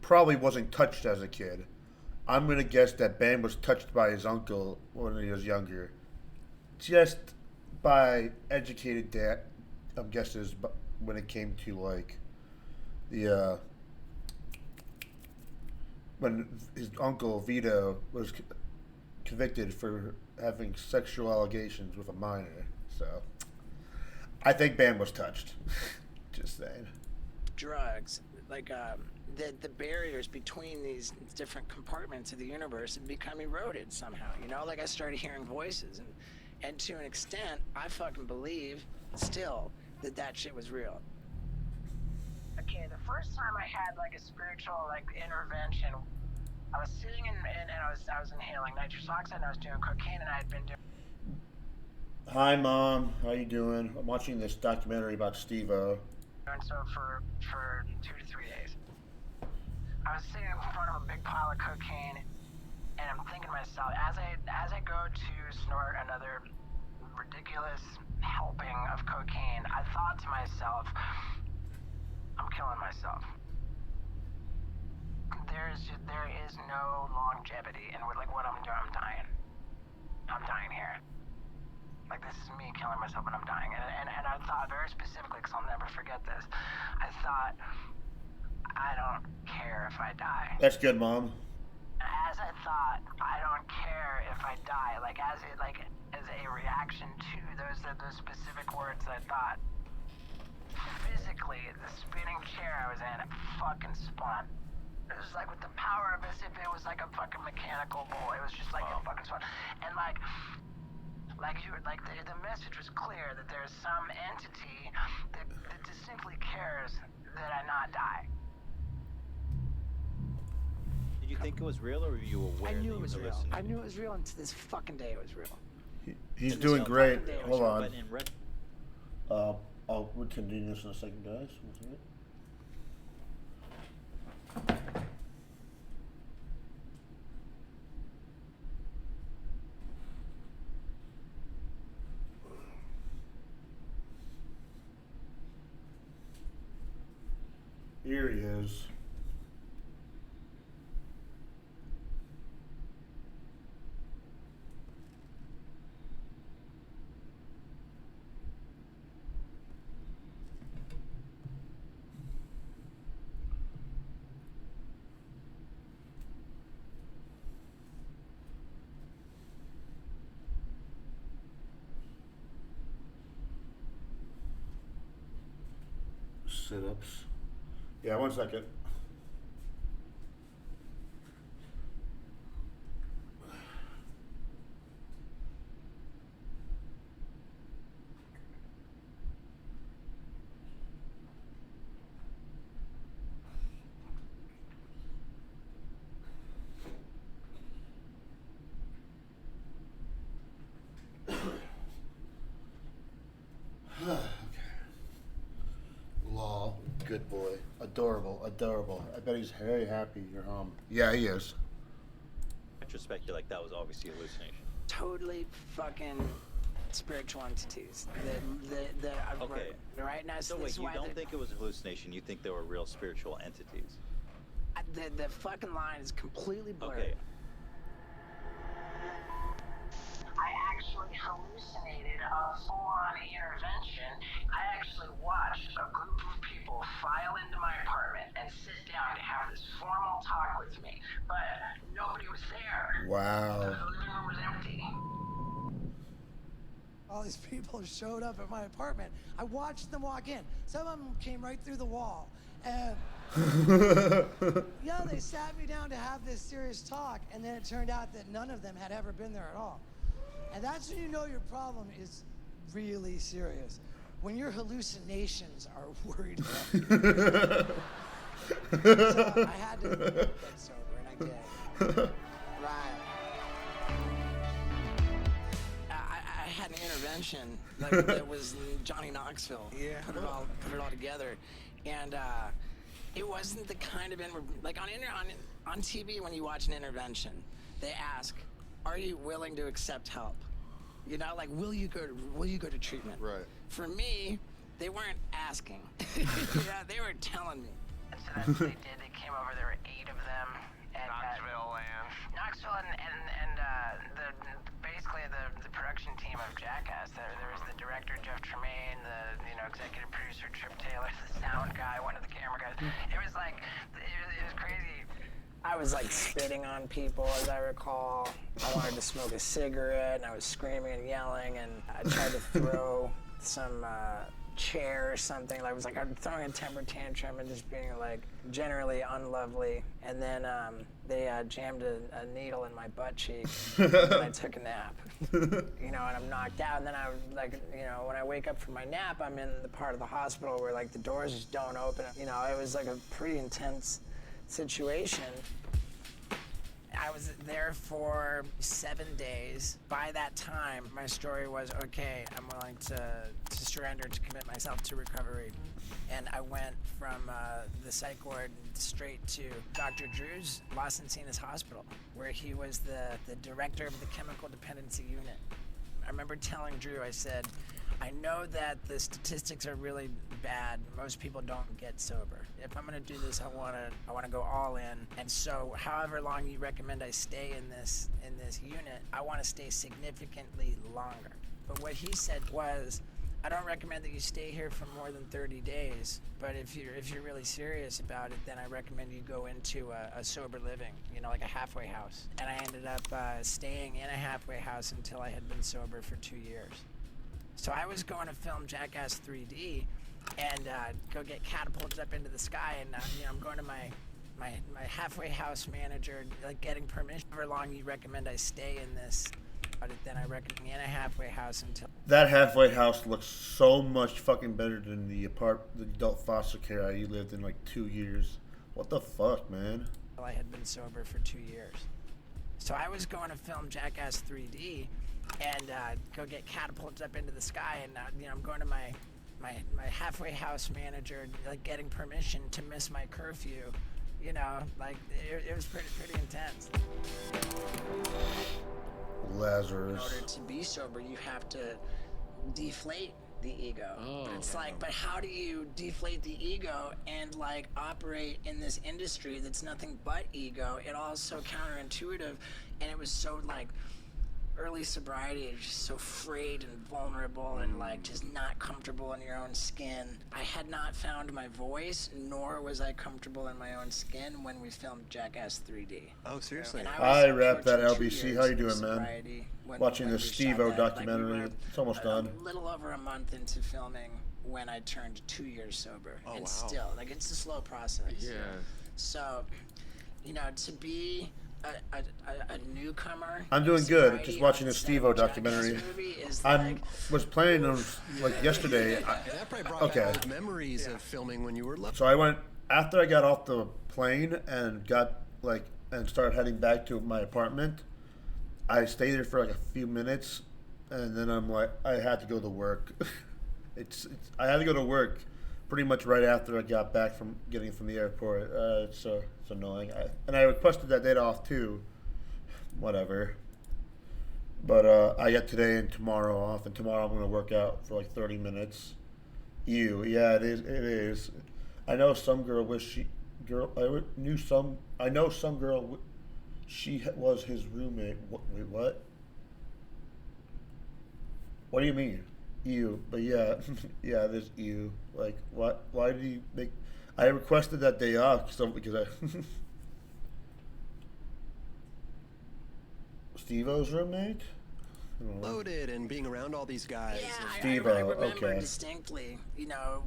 probably wasn't touched as a kid. I'm gonna guess that Bam was touched by his uncle when he was younger, just by educated dad. I'm guessing when it came to like the when his uncle Vito was convicted for having sexual allegations with a minor. So I think Bam was touched. Just saying. Drugs, like the barriers between these different compartments of the universe have become eroded somehow. You know, like I started hearing voices, and to an extent, I fucking believe still that shit was real. Okay, the first time I had like a spiritual intervention, I was sitting and I was inhaling nitrous oxide, and I was doing cocaine, and I had been doing. Hi, Mom. How you doing? I'm watching this documentary about Steve-O. And so for 2 to 3 days, I was sitting in front of a big pile of cocaine, and I'm thinking to myself, as I go to snort another ridiculous helping of cocaine, I thought to myself, I'm killing myself. There is no longevity in what I'm doing. I'm dying here. Like, this is me killing myself when I'm dying. And I thought very specifically, because I'll never forget this, I thought, I don't care if I die. That's good, Mom. As I thought, I don't care if I die, as a reaction to those specific words, I thought, physically, the spinning chair I was in, it fucking spun. It was like with the power of as if it was like a fucking mechanical bull. It was just like it fucking spun. And the message was clear that there's some entity that distinctly cares that I not die. Did you think it was real, or were you aware? I knew that it was you were real. listening? I knew it was real, and to this fucking day it was real. He's doing great. Hold on. But in I'll continue this in a second, guys. One second. Here he is. Sit-ups. Yeah, 1 second. Law, good boy, adorable. I bet he's very happy you're home. Yeah, he is. retrospect, you're like, that was obviously a hallucination. Totally fucking spiritual entities. Okay. Right now, So wait, you don't think it was a hallucination? You think they were real spiritual entities? The fucking line is completely blurred. Okay. I actually hallucinated a full-on intervention. I actually watched a group of people file into my apartment and sit down to have this formal talk with me, but nobody was there. Wow. The living room was empty. All these people showed up at my apartment. I watched them walk in. Some of them came right through the wall. And yeah, they sat me down to have this serious talk, and then it turned out that none of them had ever been there at all. And that's when you know your problem is really serious. When your hallucinations are worried about you. So I had to get sober, and I did. Right. I had an intervention that was Johnny Knoxville. Yeah. Put it all together, and it wasn't the kind of like on TV when you watch an intervention, they ask, "Are you willing to accept help?" You know, like, will you go to treatment? Right. For me, they weren't asking. Yeah, they were telling me. And so that's what they did. They came over. There were 8 of them. And, Knoxville and basically the production team of Jackass. There was the director Jeff Tremaine, the executive producer Trip Taylor, the sound guy, one of the camera guys. It was like it was crazy. I was like spitting on people, as I recall. I wanted to smoke a cigarette, and I was screaming and yelling, and I tried to throw some chair or something. I was like throwing a temper tantrum and just being like generally unlovely. And then they jammed a needle in my butt cheek and I took a nap. And I'm knocked out. And then I was like, when I wake up from my nap, I'm in the part of the hospital where like the doors just don't open. It was like a pretty intense situation. I was there for 7 days. By that time, my story was, okay, I'm willing to surrender, to commit myself to recovery. And I went from the psych ward straight to Dr. Drew's Los Encinas Hospital, where he was the director of the chemical dependency unit. I remember telling Drew, I said, I know that the statistics are really bad. Most people don't get sober. If I'm gonna do this, I wanna go all in. And so, however long you recommend I stay in this unit, I want to stay significantly longer. But what he said was, I don't recommend that you stay here for more than 30 days. But if you're really serious about it, then I recommend you go into a sober living, like a halfway house. And I ended up staying in a halfway house until I had been sober for 2 years. So I was going to film Jackass 3D and go get catapulted up into the sky, and I'm going to my halfway house manager, like getting permission. However long you recommend I stay in this, then I recommend in a halfway house until. That halfway house looks so much fucking better than the adult foster care I lived in like 2 years. What the fuck, man? I had been sober for 2 years. So I was going to film Jackass 3D and go get catapulted up into the sky, and I'm going to my halfway house manager, like getting permission to miss my curfew. Like it was pretty intense. Lazarus. In order to be sober, you have to deflate the ego. Oh. It's like, but how do you deflate the ego and like operate in this industry that's nothing but ego? It all is so counterintuitive, and it was so like early sobriety is just so frayed and vulnerable and like just not comfortable in your own skin. I had not found my voice, nor was I comfortable in my own skin when we filmed Jackass 3D. Oh, seriously? Hi, Rap That LBC. How you doing, man? Watching the Steve-O documentary. Like It's almost done. A little over a month into filming when I turned 2 years sober. Oh, and wow. Still, like, it's a slow process. Yeah. So, to be a newcomer. I'm doing good. Just watching the Steve-O documentary. Was planning on like yesterday. That probably brought back old memories of filming when you were little. So I went after I got off the plane and started heading back to my apartment. I stayed there for like a few minutes, and then I'm like, I had to go to work. I had to go to work pretty much right after I got back from the airport. It's annoying. And I requested that date off too. Whatever. But I get today and tomorrow off, and tomorrow I'm going to work out for like 30 minutes. Yeah, it is. I know some girl she was his roommate. Wait, what? What do you mean? But yeah, yeah, there's Like, what? Why did he make? I requested that day off because I. Steve-O's roommate? Loaded and being around all these guys. Yeah, I remember distinctly,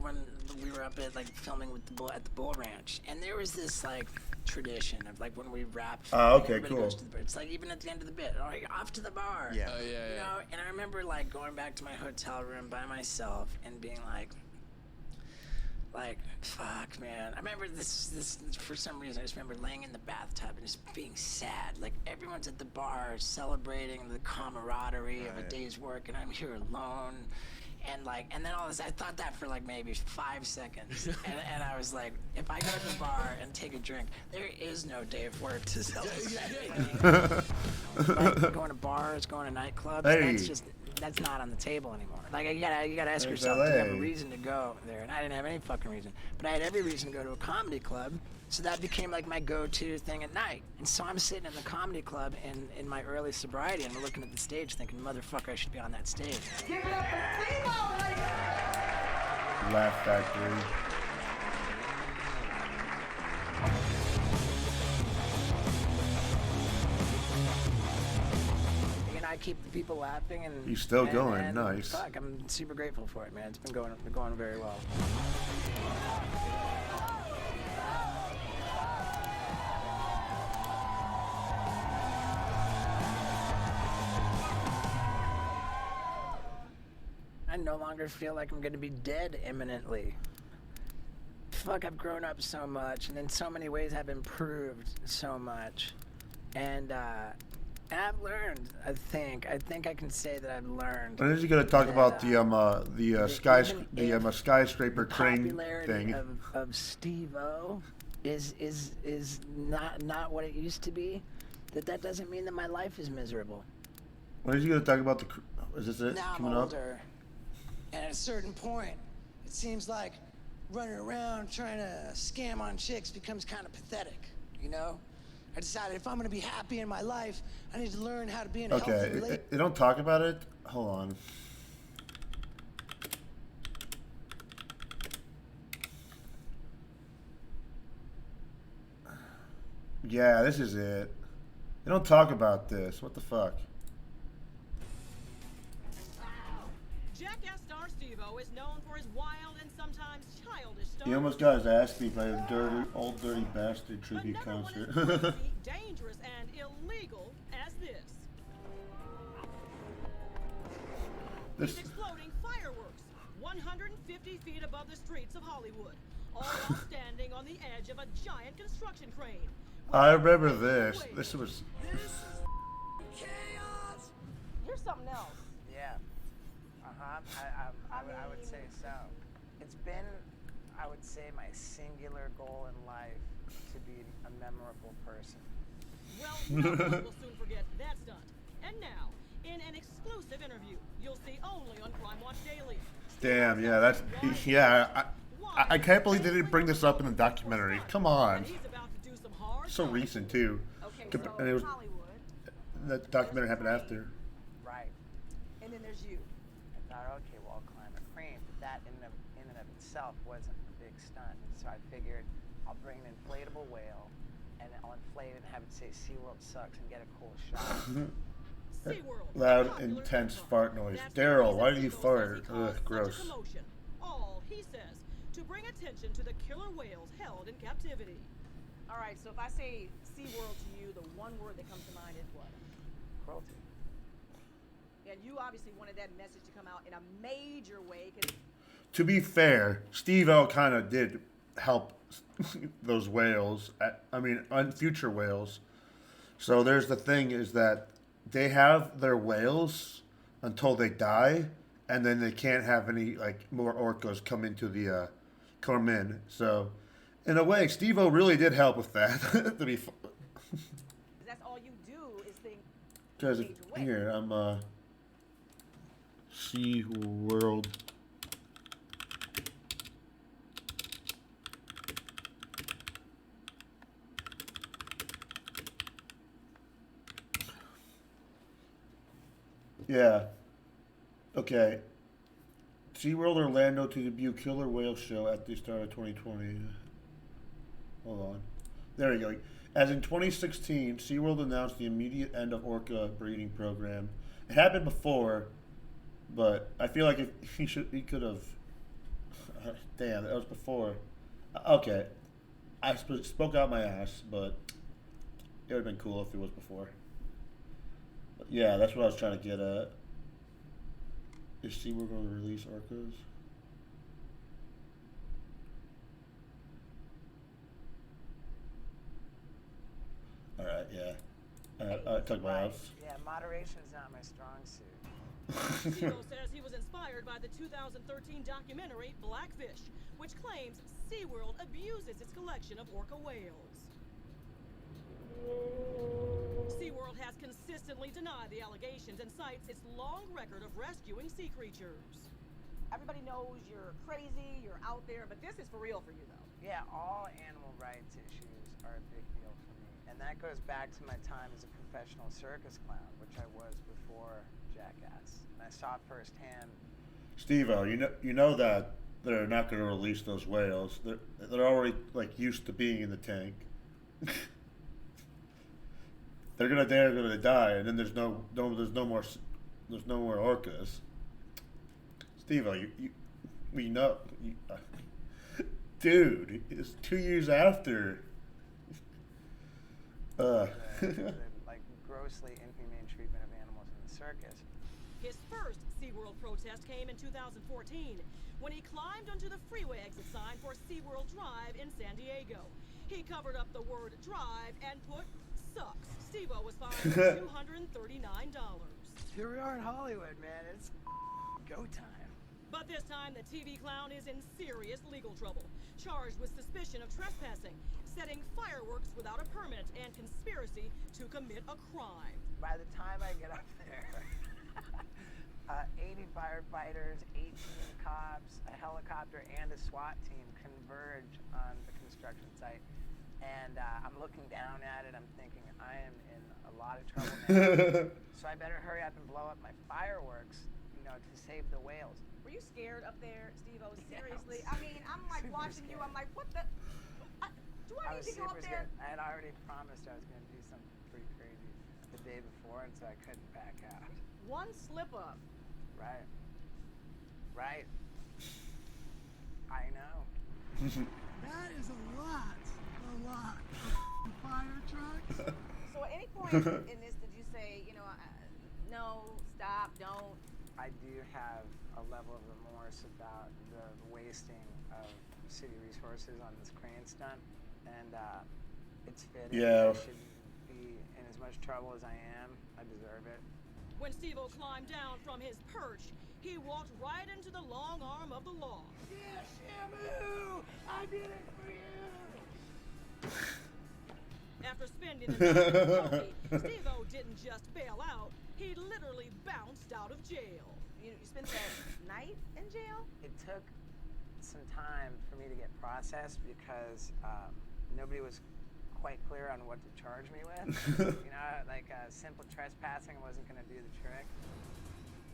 when we were up at like filming with at the Bull Ranch, and there was this like tradition of like when we wrap. Okay, cool. Goes to the bar. It's like even at the end of the bit, all right, off to the bar. Yeah. And I remember like going back to my hotel room by myself and being like Like, fuck, man. I remember this for some reason. I just remember laying in the bathtub and just being sad. Like, everyone's at the bar celebrating the camaraderie of a day's work, and I'm here alone. And then all this, I thought that for like maybe 5 seconds. and I was like, if I go to the bar and take a drink, there is no day of work to celebrate. Like, going to bars, going to nightclubs, that's not on the table anymore. Like, you gotta ask yourself, do you have a reason to go there? And I didn't have any fucking reason. But I had every reason to go to a comedy club, so that became like my go-to thing at night. And so I'm sitting in the comedy club in my early sobriety, and I'm looking at the stage thinking, motherfucker, I should be on that stage. Give it up for Steve-O, ladies! Laugh Factory. I keep the people laughing, and he's still going. Nice. Fuck, I'm super grateful for it, man. It's been going very well. I no longer feel like I'm going to be dead imminently. Fuck, I've grown up so much, and in so many ways I've improved so much, and I've learned. I think I can say that I've learned. When is he gonna talk about the skyscraper crane popularity thing? of Steve-O is not what it used to be. That doesn't mean that my life is miserable. When is he gonna talk about is this it Now I'm coming up? older, and at a certain point, it seems like running around trying to scam on chicks becomes kind of pathetic, you know? I decided if I'm going to be happy in my life, I need to learn how to be in a healthy relationship. They don't talk about it. Hold on. Yeah, this is it. They don't talk about this. What the fuck? Jackass star Steve-O is known for his wild and sometimes childish He almost got his ass beat by a old dirty bastard tribute concert. dangerous and illegal as this. He's exploding fireworks 150 feet above the streets of Hollywood, all while standing on the edge of a giant construction crane. I remember this. This was. Chaos! You're something else. Yeah. I would say so. It's been, I would say, my singular goal in life to be a memorable person. Well, no one will soon forget that stunt. And now, in an exclusive interview, you'll see only on Crime Watch Daily. Damn, yeah, that's. Yeah, I can't believe they didn't bring this up in the documentary. Come on. So recent, too. And it was. That documentary happened after. Right. And then there's you. I thought, okay, well, I'll climb a crane, but that in and of itself wasn't a big stunt. And so I figured I'll bring an inflatable whale, and I'll inflate it and have it say SeaWorld sucks and get a cool shot. Loud, intense fart noise. Daryl, why do you fart? Ugh, gross. All, he says, to bring attention to the killer whales held in captivity. All right, so if I say SeaWorld to you, the one word that comes to mind is what? Cruelty. And you obviously wanted that message to come out in a major way. To be fair, Steve-O kind of did help those whales. On future whales. So there's the thing is that they have their whales until they die, and then they can't have any more orcas come in. So, in a way, Steve-O really did help with that. To be. That's all you do is think. Because here I'm SeaWorld. Yeah. Okay. SeaWorld Orlando to debut killer whale show at the start of 2020. Hold on. There we go. As in 2016, SeaWorld announced the immediate end of orca breeding program. It happened before, but I feel like he could have. Damn, that was before. Okay. I spoke out my ass, but it would have been cool if it was before. Yeah, that's what I was trying to get at. Is SeaWorld going to release orcas? Yeah. Took my house. Yeah, moderation is not my strong suit. Steve-O says he was inspired by the 2013 documentary Blackfish, which claims SeaWorld abuses its collection of orca whales. SeaWorld has consistently denied the allegations and cites its long record of rescuing sea creatures. Everybody knows you're crazy, you're out there, but this is for real for you, though. Yeah, all animal rights issues are a big deal for me. And that goes back to my time as a professional circus clown, which I was before Jackass. And I saw firsthand. Steve-O, you know that they're not going to release those whales. They're already like used to being in the tank. They're gonna die, and then there's no more orcas. Steve-O, we know, dude. It's 2 years after. The like grossly inhumane treatment of animals in the circus. His first SeaWorld protest came in 2014 when he climbed onto the freeway exit sign for SeaWorld Drive in San Diego. He covered up the word drive and put sucks. Steve-O was fined $239. Here we are in Hollywood, man. It's go time. But this time, the TV clown is in serious legal trouble, charged with suspicion of trespassing, setting fireworks without a permit, and conspiracy to commit a crime. By the time I get up there, 80 firefighters, 18 cops, a helicopter, and a SWAT team converge on the construction site. And I'm looking down at it, I'm thinking, I am in a lot of trouble now. So I better hurry up and blow up my fireworks, to save the whales. Were you scared up there, Steve-O? Seriously? I mean, I'm like watching you, I'm like, what the? Do I need to go up there? I had already promised I was going to do something pretty crazy the day before, and so I couldn't back out. One slip up. Right. I know. That is a lot. Fire trucks. So at any point in this, did you say, no, stop, don't? I do have a level of remorse about the wasting of city resources on this crane stunt, and it's fitting. Yeah. I shouldn't be in as much trouble as I am. I deserve it. When Steve-O climbed down from his perch, he walked right into the long arm of the law. Yeah, Shamu! I did it for you! After spending the night in Kobe, Steve-O didn't just bail out, he literally bounced out of jail. You spent that night in jail? It took some time for me to get processed because nobody was quite clear on what to charge me with. Simple trespassing wasn't going to do the trick.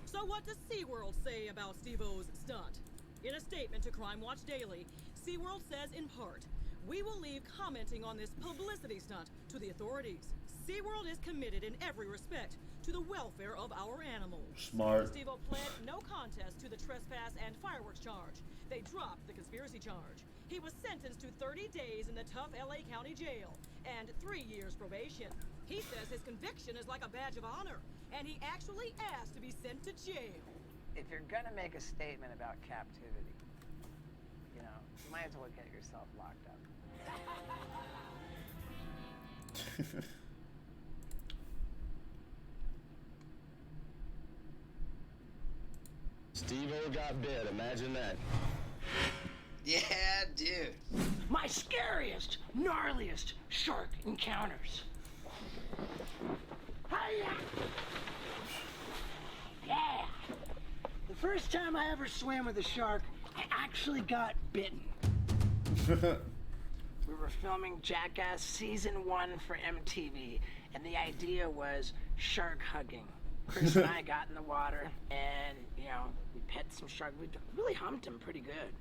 So what does SeaWorld say about Steve-O's stunt? In a statement to Crime Watch Daily, SeaWorld says in part, "We will leave commenting on this publicity stunt to the authorities. SeaWorld is committed in every respect to the welfare of our animals." Smart. Steve-O pled no contest to the trespass and fireworks charge. They dropped the conspiracy charge. He was sentenced to 30 days in the tough LA County jail and 3 years probation. He says his conviction is like a badge of honor, and he actually asked to be sent to jail. If you're going to make a statement about captivity, you might as well get yourself locked up. Steve-O got bit, imagine that. Yeah, dude. My scariest, gnarliest shark encounters. Hiya! Yeah! The first time I ever swam with a shark, I actually got bitten. We were filming Jackass Season 1 for MTV, and the idea was shark hugging. Chris and I got in the water, and, we pet some shark. We really humped him pretty good.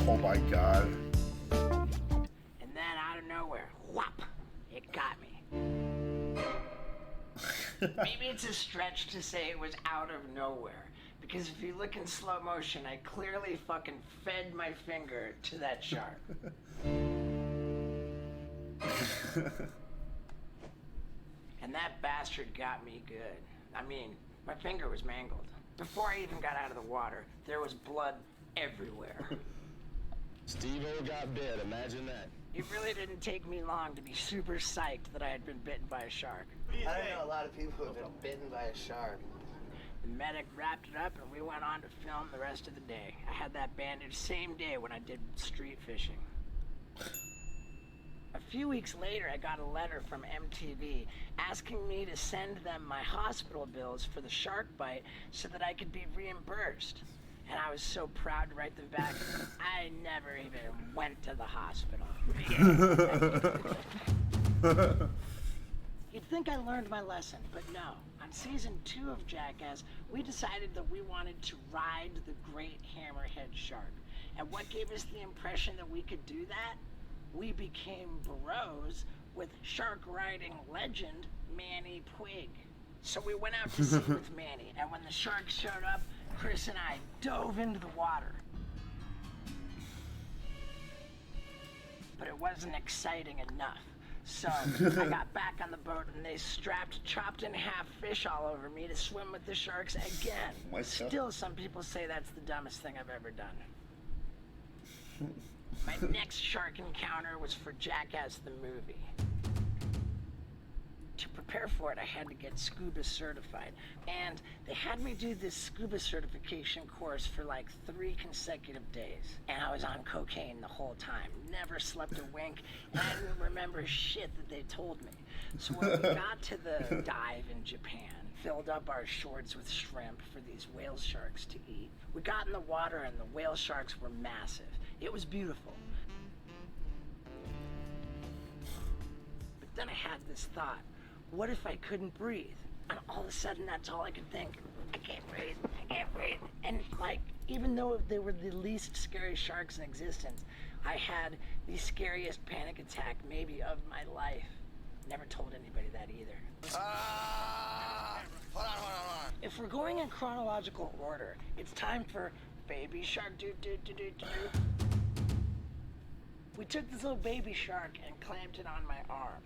Oh my god. And then out of nowhere, whop, it got me. Maybe it's a stretch to say it was out of nowhere, because if you look in slow motion, I clearly fucking fed my finger to that shark. And that bastard got me good. I mean, my finger was mangled. Before I even got out of the water, there was blood everywhere. Steve-O got bit, imagine that. It really didn't take me long to be super psyched that I had been bitten by a shark. I don't know a lot of people who have been bitten by a shark. The medic wrapped it up and we went on to film the rest of the day. I had that bandage same day when I did street fishing. A few weeks later, I got a letter from MTV asking me to send them my hospital bills for the shark bite so that I could be reimbursed. And I was so proud to write them back. I never even went to the hospital. You'd think I learned my lesson, but no. On season 2 of Jackass, we decided that we wanted to ride the great hammerhead shark. And what gave us the impression that we could do that? We became bros with shark riding legend Manny Puig. So we went out to sea with Manny, and when the shark showed up, Chris and I dove into the water. But it wasn't exciting enough. So I got back on the boat and they strapped chopped in half fish all over me to swim with the sharks again. Still, some people say that's the dumbest thing I've ever done. My next shark encounter was for Jackass the movie. To prepare for it, I had to get scuba certified. And they had me do this scuba certification course for like 3 consecutive days. And I was on cocaine the whole time. Never slept a wink. And I didn't remember shit that they told me. So when we got to the dive in Japan, filled up our shorts with shrimp for these whale sharks to eat. We got in the water and the whale sharks were massive. It was beautiful. But then I had this thought. What if I couldn't breathe? And all of a sudden, that's all I could think. I can't breathe, I can't breathe. And like, even though they were the least scary sharks in existence, I had the scariest panic attack maybe of my life. Never told anybody that either. Hold on. If we're going in chronological order, it's time for baby shark do. We took this little baby shark and clamped it on my arm.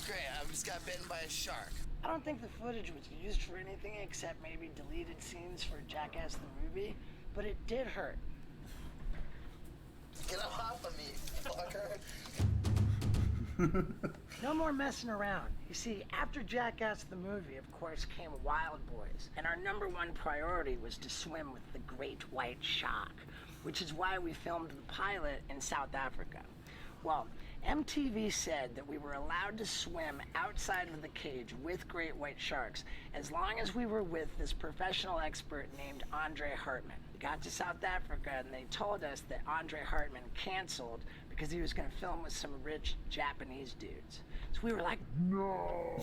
Great, I just got bitten by a shark. I don't think the footage was used for anything except maybe deleted scenes for Jackass the movie, but it did hurt. Get off of me, fucker. No more messing around. You see, after Jackass the movie, of course, came Wild Boys, and our #1 priority was to swim with the great white shark, which is why we filmed the pilot in South Africa. Well, MTV said that we were allowed to swim outside of the cage with great white sharks as long as we were with this professional expert named Andre Hartman. We got to South Africa and they told us that Andre Hartman canceled because he was going to film with some rich Japanese dudes. So we were like, no.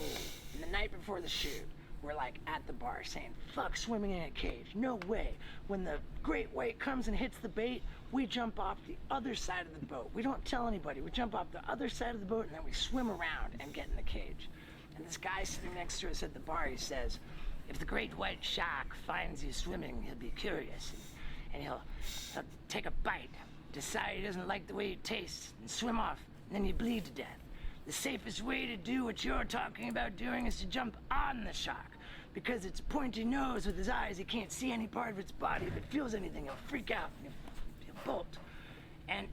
And the night before the shoot, we're like at the bar saying, fuck swimming in a cage, no way. When the great white comes and hits the bait, we jump off the other side of the boat. We don't tell anybody. We jump off the other side of the boat and then we swim around and get in the cage. And this guy sitting next to us at the bar, he says, if the great white shark finds you swimming, he'll be curious and he'll take a bite, decide he doesn't like the way it tastes, and swim off, and then you bleed to death. The safest way to do what you're talking about doing is to jump on the shark. Because its pointy nose with his eyes, he can't see any part of its body. If it feels anything, he'll freak out. He'll bolt. And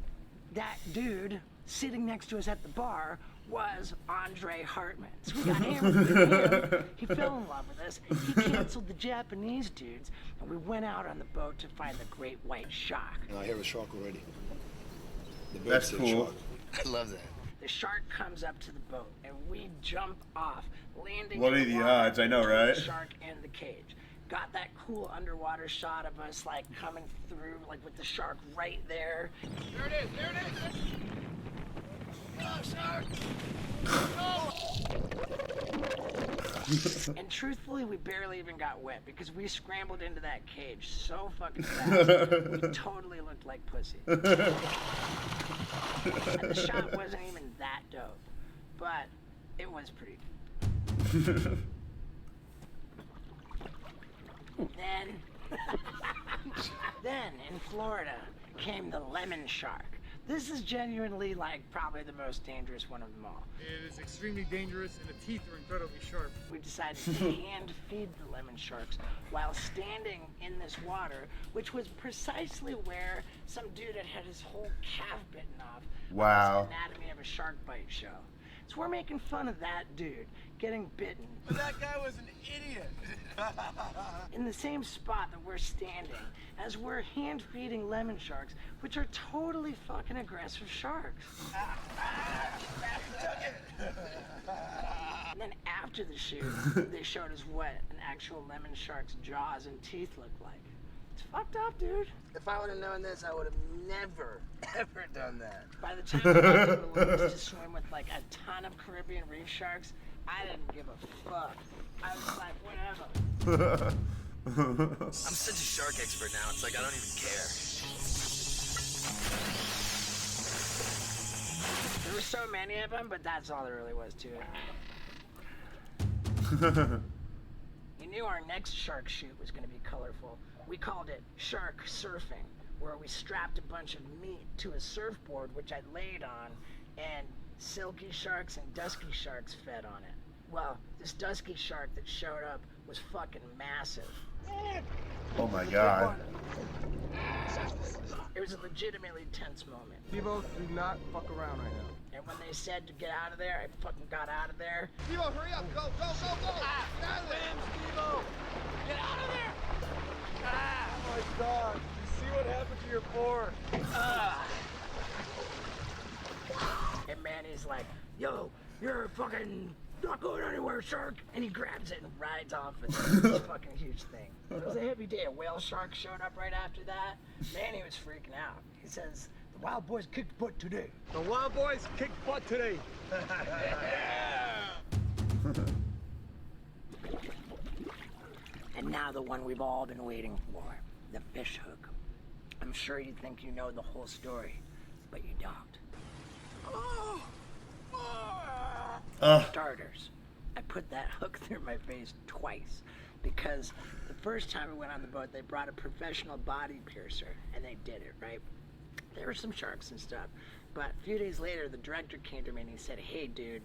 that dude sitting next to us at the bar was Andre Hartman. So we got hammered with him. He fell in love with us. He canceled the Japanese dudes, and we went out on the boat to find the great white shark. I hear a shark already. The boat That's said cool. shark. I love that. The shark comes up to the boat, and we jump off, landing What are in the water odds? I know, between right? The shark and the cage. Got that cool underwater shot of us, like, coming through, like, with the shark right there. There it is. Oh, shark! And truthfully, we barely even got wet because we scrambled into that cage so fucking fast. We totally looked like pussy. And the shot wasn't even that dope, but it was pretty dope. Then in Florida came the lemon shark. This is genuinely like probably the most dangerous one of them all. It is extremely dangerous, and the teeth are incredibly sharp. We decided to hand feed the lemon sharks while standing in this water, which was precisely where some dude had his whole calf bitten off. Wow. On this Anatomy of a Shark Bite show. So we're making fun of that dude getting bitten. But that guy was an idiot. In the same spot that we're standing as we're hand feeding lemon sharks, which are totally fucking aggressive sharks. And then after the shoot, they showed us what an actual lemon shark's jaws and teeth look like. It's fucked up, dude. If I would have known this, I would have never, ever done that. By the time we got to the lagoons to swim with like a ton of Caribbean reef sharks, I didn't give a fuck. I was like, whatever. I'm such a shark expert now, it's like I don't even care. There were so many of them, but that's all there really was to it. You knew our next shark shoot was going to be colorful. We called it Shark Surfing, where we strapped a bunch of meat to a surfboard, which I laid on, and silky sharks and dusky sharks fed on it. Well, this dusky shark that showed up was fucking massive. Oh my god. It was a legitimately tense moment. Steve-O, do not fuck around right now. And when they said to get out of there, I fucking got out of there. Steve-O, hurry up! Go, go, go, go! Ah, get out of there! Steve-O! Get out of there! Ah! Oh my god! You see what happened to your board? And Manny's like, yo, you're fucking not going anywhere, shark. And he grabs it and rides off with it. It's a fucking huge thing. It was a heavy day. A whale shark showed up right after that. Manny was freaking out. He says, the Wild Boys kicked butt today. The Wild Boys kicked butt today. And now the one we've all been waiting for, the fish hook. I'm sure you think you know the whole story, but you don't. For starters, I put that hook through my face twice because the first time we went on the boat, they brought a professional body piercer, and they did it, right? There were some sharks and stuff, but a few days later, the director came to me and he said, hey, dude,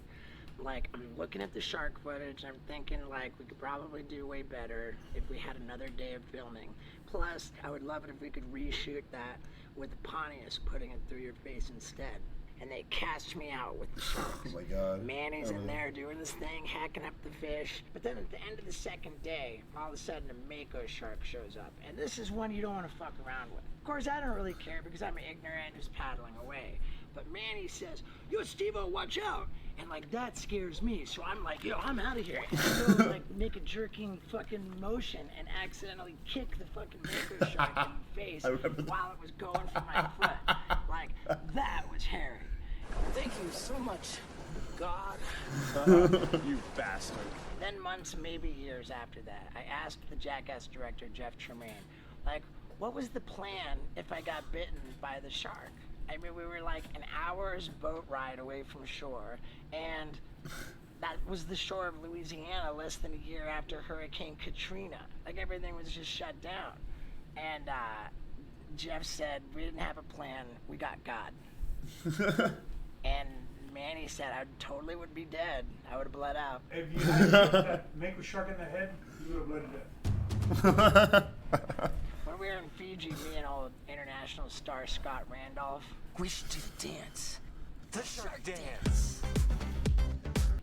like, I'm looking at the shark footage, I'm thinking, like, we could probably do way better if we had another day of filming. Plus, I would love it if we could reshoot that with Pontius putting it through your face instead. And they cast me out with the sharks. Oh my god. Manny's in there doing this thing, hacking up the fish. But then at the end of the second day, all of a sudden a mako shark shows up. And this is one you don't want to fuck around with. Of course, I don't really care because I'm ignorant, just paddling away. But Manny says, yo, Steve-O, watch out. And like, that scares me. So I'm like, yo, I'm out of here. And I go like, make a jerking fucking motion and accidentally kick the fucking mako shark in the face while it was going for my foot. Like, that was hairy. Thank you so much, God. You bastard. Then months, maybe years after that, I asked the Jackass director, Jeff Tremaine, like, what was the plan if I got bitten by the shark? I mean, we were like an hour's boat ride away from shore, and that was the shore of Louisiana less than a year after Hurricane Katrina. Like, everything was just shut down. And Jeff said, we didn't have a plan, we got God. And Manny said I totally would be dead. I would have bled out. If you had that mako shark in the head, you would have bled to death. When we were in Fiji, me and old international star Scott Randolph, We should do the dance. The shark dance.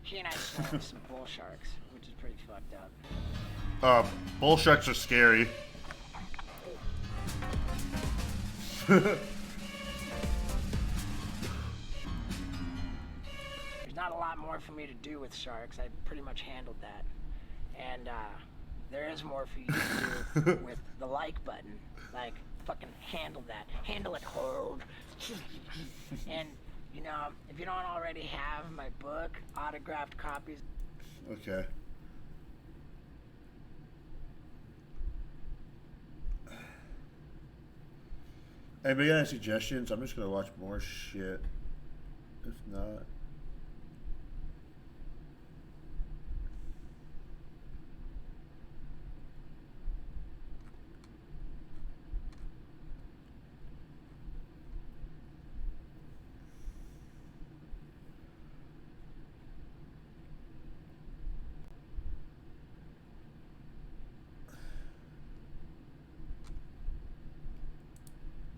he and I swam with some bull sharks, which is pretty fucked up. Bull sharks are scary. There's not a lot more for me to do with sharks. I pretty much handled that. And there is more for you to do with the like button. Like, fucking handle that. Handle it hard. And, you know, if you don't already have my book, autographed copies. Okay. Anybody got any suggestions? I'm just gonna watch more shit. If not.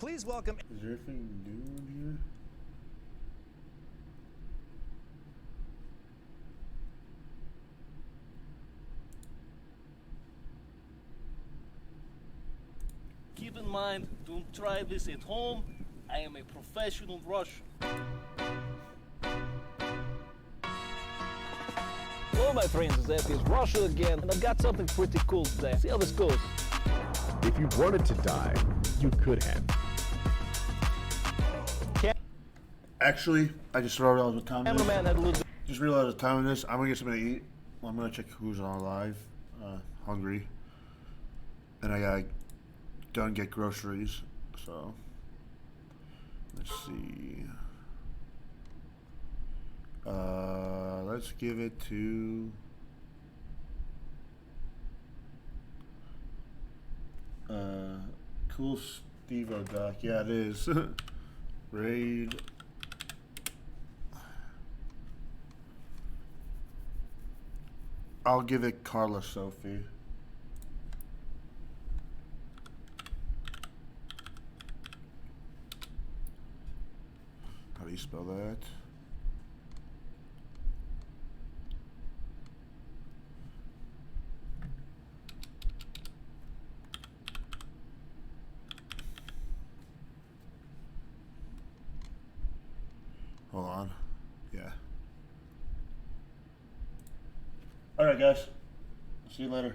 Please welcome. Is there anything new in here? Keep in mind, don't try this at home. I am a professional Russian. Hello, my friends. That is Russia again, and I got something pretty cool today. See how this goes. If you wanted to die, you could have. Actually, I just realized what time it is. Cameraman had a little. Just realized what time it is. I'm gonna get something to eat. I'm gonna check who's on live. Hungry. And I gotta go and get groceries. So let's see. Let's give it to Cool Steve-O Doc. Yeah, it is. Raid. I'll give it Carla Sophie. How do you spell that? Hold on. Yeah. All right, guys. See you later.